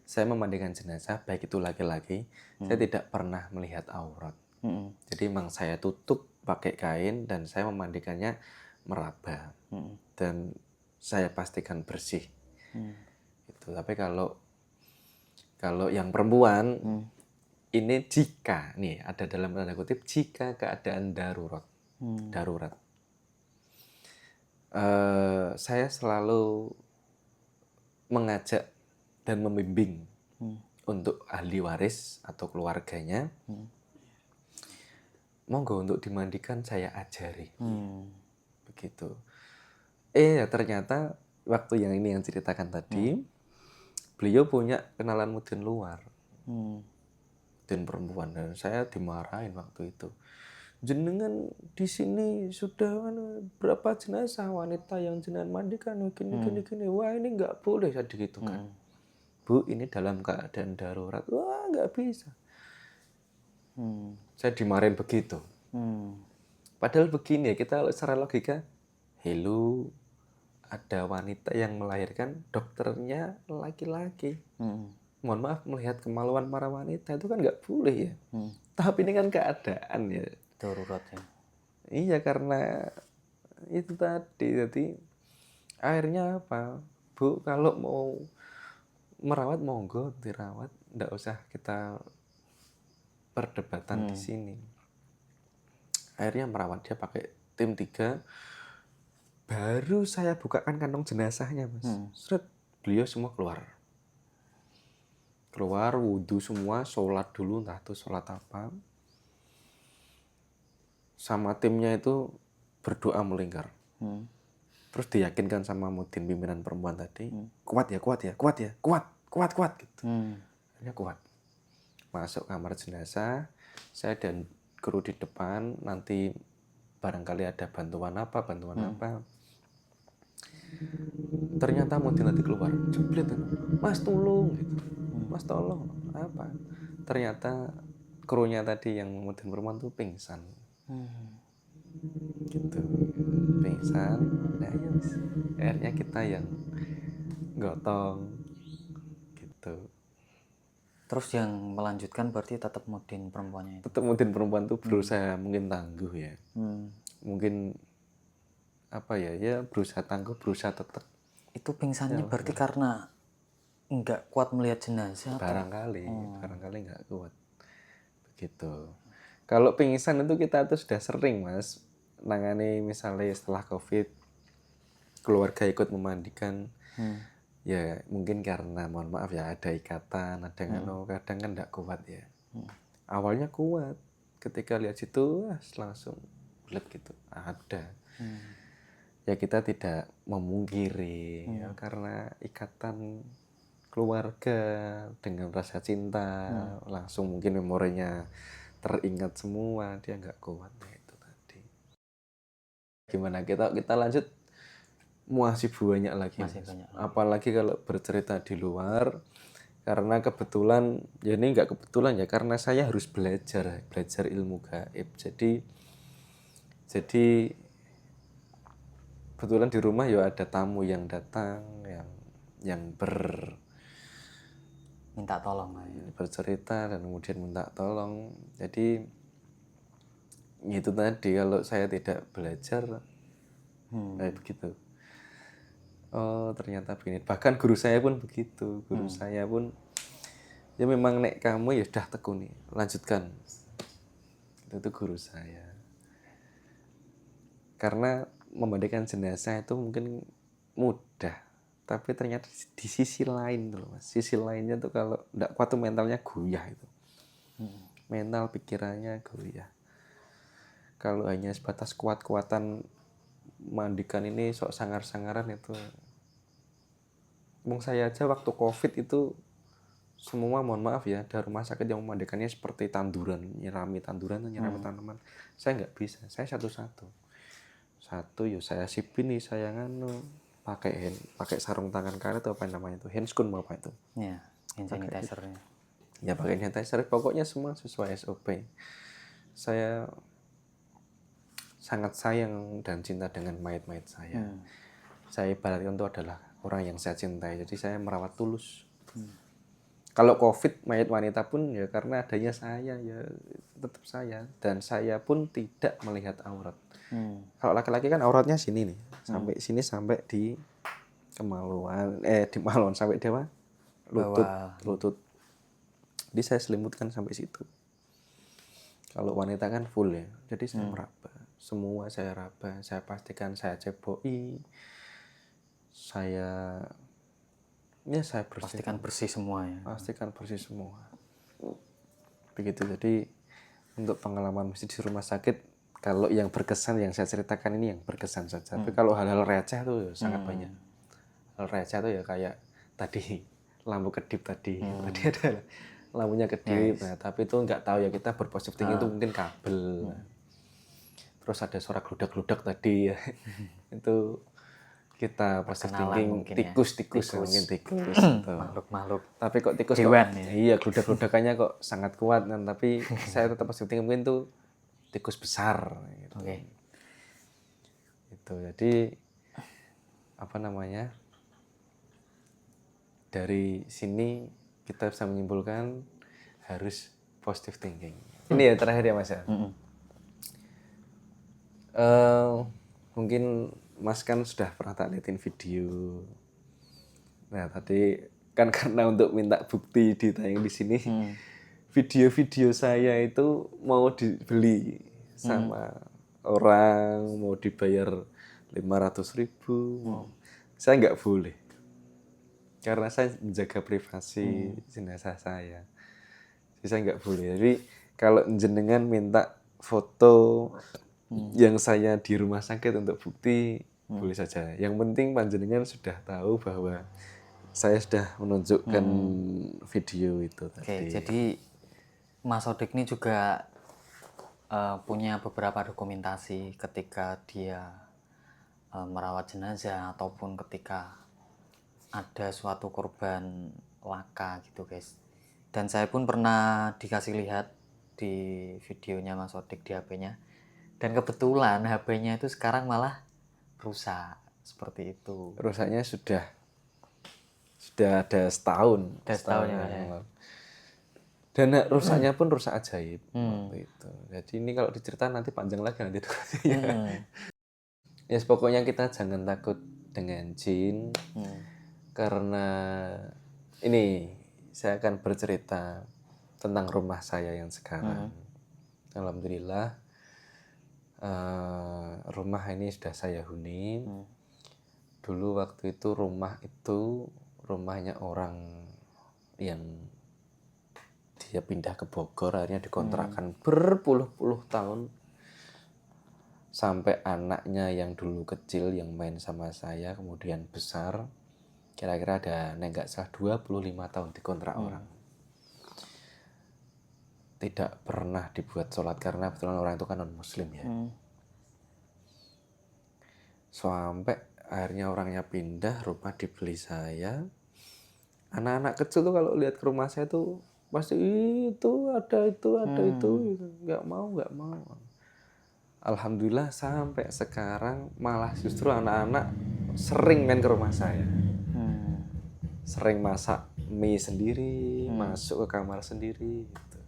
Saya memandikan jenazah baik itu laki-laki, saya tidak pernah melihat aurat. Jadi memang saya tutup pakai kain dan saya memandikannya meraba. Dan saya pastikan bersih. Itu. Tapi kalau yang perempuan ini jika nih ada dalam tanda kutip jika keadaan darurat. Saya selalu mengajak dan membimbing untuk ahli waris atau keluarganya. Monggo untuk dimandikan saya ajari. Begitu. Ternyata waktu yang ini yang ceritakan tadi, beliau punya kenalan mudin luar. Mudin perempuan, dan saya dimarahin waktu itu. Jenengan di sini sudah berapa jenazah wanita yang jenengan mandikan gini. Wah, ini enggak boleh, saya gitu kan. Bu, ini dalam keadaan darurat. Wah, nggak bisa. Saya dimarahin begitu. Padahal begini ya, kita secara logika, hello, ada wanita yang melahirkan dokternya laki-laki. Mohon maaf, melihat kemaluan para wanita itu kan nggak boleh ya. Tapi ini kan keadaan ya. Darurat ya. Iya, karena itu tadi. Jadi akhirnya apa, Bu, kalau mau merawat monggo dirawat, nggak usah kita perdebatan di sini. Akhirnya merawat dia pakai tim 3. Baru saya bukakan kantong jenazahnya, Mas. Seret, beliau semua keluar wudhu semua, sholat dulu, entah itu sholat apa. Sama timnya itu berdoa melingkar. Terus diyakinkan sama Mudin, pimpinan perempuan tadi, kuat gitu. Akhirnya kuat. Masuk kamar jenazah, saya dan kru di depan, nanti barangkali ada bantuan apa. Ternyata Mudin tadi keluar, jebret, Mas tolong gitu. Mas tolong apa? Ternyata krunya tadi yang Mudin perempuan tuh pingsan. Gitu, pingsan. Nah, ya, akhirnya kita yang gotong gitu. Terus yang melanjutkan berarti tetap Mudin perempuannya itu. Tetap Mudin perempuan tuh berusaha mungkin tangguh ya. Mungkin apa ya berusaha tangguh, berusaha tetap. Itu pingsannya berarti karena nggak kuat melihat jenazah atau? Barangkali nggak kuat. Begitu. Kalau pingsan itu kita tuh sudah sering, Mas, nangani misalnya setelah COVID, keluarga ikut memandikan. Ya mungkin karena mohon maaf ya ada ikatan, ada kadang kan nggak kuat ya. Awalnya kuat, ketika lihat situ langsung bulat gitu, ada. Ya kita tidak memungkiri ya, karena ikatan keluarga dengan rasa cinta, langsung mungkin memorinya teringat semua, dia nggak kuat ya, itu tadi. Gimana kita lanjut, masih banyak lagi. Apalagi kalau bercerita di luar, karena kebetulan ya ini nggak kebetulan ya, karena saya harus belajar ilmu gaib. Jadi kebetulan di rumah ya ada tamu yang datang yang minta tolong bercerita dan kemudian minta tolong. Jadi itu tadi, kalau saya tidak belajar kayak begitu. Oh ternyata begini. Bahkan guru saya pun begitu. Guru saya pun ya memang nek kamu ya sudah tekuni, lanjutkan. Itu guru saya. Karena memandikan jenazah itu mungkin mudah, tapi ternyata di sisi lain tuh, Mas. Sisi lainnya tuh kalau enggak kuat tuh mentalnya goyah itu. Mental pikirannya goyah. Kalau hanya sebatas kuat-kuatan mandikan ini sok sangar-sangaran itu. Saya aja waktu COVID itu semua mohon maaf ya, ada rumah sakit yang memandikannya seperti tanduran, nyirami tanaman. Saya nggak bisa, saya satu ya saya sipin nih, saya pakai sarung tangan karet atau apa namanya itu, handscoon apa itu ya, hand sanitizer-nya ya, pakai sanitizer, pokoknya semua sesuai SOP. Saya sangat sayang dan cinta dengan mayat-mayat saya. Saya ibaratkan itu adalah orang yang saya cintai, jadi saya merawat tulus. Kalau COVID mayat wanita pun ya karena adanya saya, ya tetap saya, dan saya pun tidak melihat aurat. Kalau laki-laki kan auratnya sini nih, sampai sini, sampai di kemaluan, di maluan sampai dewa lutut. Jadi saya selimutkan sampai situ. Kalau wanita kan full ya, jadi saya meraba, semua saya raba, saya pastikan saya ceboi, saya pastikan bersih semua ya. Pastikan bersih semua. Begitu. Jadi untuk pengalaman di rumah sakit, kalau yang berkesan yang saya ceritakan ini yang berkesan saja. Tapi kalau hal-hal receh itu sangat banyak. Hal receh itu ya kayak tadi lampu kedip tadi. Tadi ada lampunya kedip. Nah, tapi itu nggak tahu ya, kita berpositif tinggi itu mungkin kabel. Terus ada suara gludak-gludak tadi ya. Itu kita positif thinking tikus mungkin tikus gitu. Makhluk Tapi kok tikus hewan, kok iya gludak-gludakannya kok sangat kuat kan, tapi saya tetap positif thinking mungkin tuh tikus besar gitu. Itu jadi apa namanya, dari sini kita bisa menyimpulkan harus positive thinking. Ini ya terakhir ya Mas ya. Mungkin Mas kan sudah pernah tak liatin video. Nah tadi kan karena untuk minta bukti ditayang di sini, video-video saya itu mau dibeli sama orang, mau dibayar 500.000, saya nggak boleh. Karena saya menjaga privasi jenazah saya. Jadi saya nggak boleh. Jadi kalau jenengan minta foto yang saya di rumah sakit untuk bukti, boleh saja. Yang penting panjenengan sudah tahu bahwa saya sudah menunjukkan video itu tadi. Oke, jadi Mas Odik ini juga punya beberapa dokumentasi ketika dia merawat jenazah ataupun ketika ada suatu korban laka gitu guys. Dan saya pun pernah dikasih lihat di videonya Mas Odik di HP-nya. Dan kebetulan HP-nya itu sekarang malah rusak seperti itu. Rusaknya sudah ada setahun. Udah setahun ya, yang lalu. Dan rusaknya pun rusak ajaib waktu itu. Jadi ini kalau diceritakan nanti panjang lagi nanti durasinya. Ya pokoknya kita jangan takut dengan jin. Karena ini saya akan bercerita tentang rumah saya yang sekarang. Alhamdulillah rumah ini sudah saya huni. Dulu waktu itu rumahnya orang yang dia pindah ke Bogor, akhirnya dikontrakan berpuluh-puluh tahun. Sampai anaknya yang dulu kecil yang main sama saya kemudian besar, kira-kira ada nggak salah 25 tahun dikontrak orang. Tidak pernah dibuat sholat karena kebetulan orang itu kan non muslim ya. Sampai akhirnya orangnya pindah, rumah dibeli saya. Anak-anak kecil tuh kalau lihat ke rumah saya tuh pasti itu ada itu, nggak mau. Alhamdulillah sampai sekarang malah justru anak-anak sering main ke rumah saya. Sering masak mie sendiri, masuk ke kamar sendiri gitu.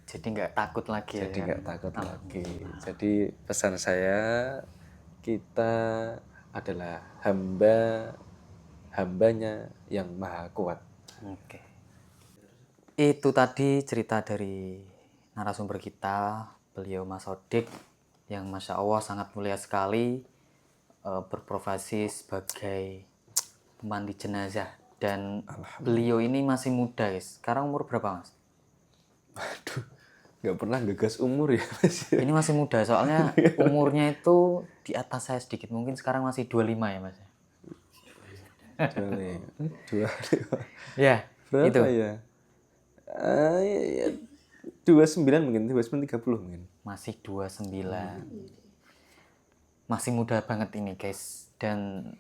Jadi nggak takut lagi Jadi ya. nggak takut lagi. Jadi pesan saya, kita adalah hambanya yang maha kuat. Oke. Itu tadi cerita dari narasumber kita, beliau Mas Odik, yang Masya Allah sangat mulia sekali, berprofesi sebagai pemandi jenazah. Dan beliau ini masih muda guys. Sekarang umur berapa Mas? Waduh, nggak pernah gagas umur ya Mas. Ini masih muda, soalnya umurnya itu di atas saya sedikit. Mungkin sekarang masih 25 ya Mas. Dua. Ya, Berapa itu. ya? 29 mungkin, 29 30 mungkin. Masih 29. Masih muda banget ini guys. Dan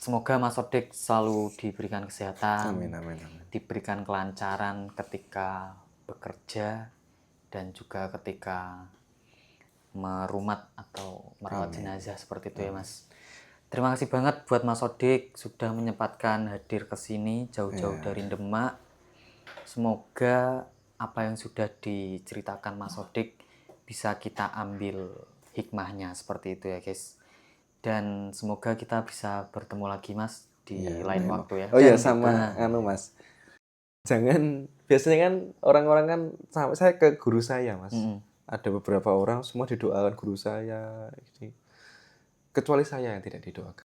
semoga Mas Odik selalu diberikan kesehatan. Amin. Diberikan kelancaran ketika bekerja dan juga ketika merumat atau merawat jenazah seperti itu ya Mas. Terima kasih banget buat Mas Odik sudah menyempatkan hadir ke sini jauh-jauh dari Demak. Semoga apa yang sudah diceritakan Mas Odik bisa kita ambil hikmahnya seperti itu ya guys. Dan semoga kita bisa bertemu lagi Mas di lain waktu ya. Oh iya sama Mas. Jangan, biasanya kan orang-orang kan sampai saya ke guru saya Mas. Ada beberapa orang semua didoakan guru saya. Kecuali saya yang tidak didoakan.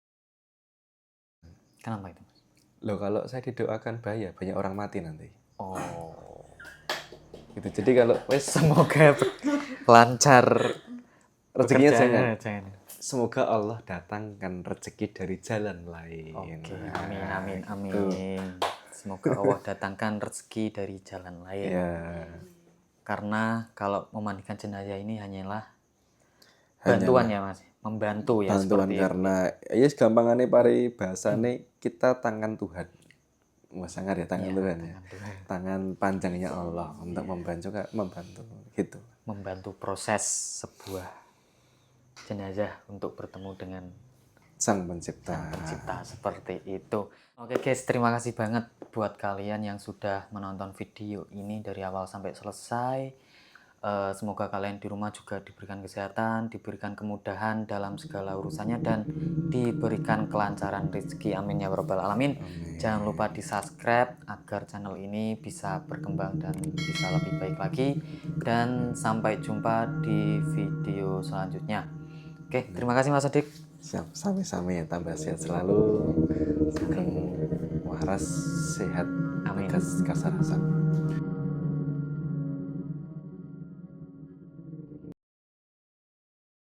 Kenapa itu Mas? Loh kalau saya didoakan bahaya, banyak orang mati nanti. Oh. Gitu. Jadi kalau Semoga lancar rezekinya pekerjaannya, jangan. Semoga Allah datangkan rezeki dari jalan lain. Oke, amin. Semoga Allah datangkan rezeki dari jalan lain. Ya. Karena kalau memandikan jenazah ini hanyalah bantuan ya Mas, membantu ya Bantuan seperti karena ya gampangannya bahasane kita tangan Tuhan. Wah sangat ya tangan Tuhan ya. Tangan panjangnya Allah untuk membantu gitu. Membantu proses sebuah jenazah untuk bertemu dengan Sang Pencipta. Pencipta, seperti itu. Oke guys, terima kasih banget buat kalian yang sudah menonton video ini dari awal sampai selesai. Semoga kalian di rumah juga diberikan kesehatan, diberikan kemudahan dalam segala urusannya, dan diberikan kelancaran rezeki. Amin ya rabbal alamin. Jangan lupa di subscribe agar channel ini bisa berkembang dan bisa lebih baik lagi. Dan sampai jumpa di video selanjutnya. Oke, terima kasih Mas Adik. Siap, sami-sami, tambah sehat selalu, sugeng waras, sehat, Amin. kasarasan.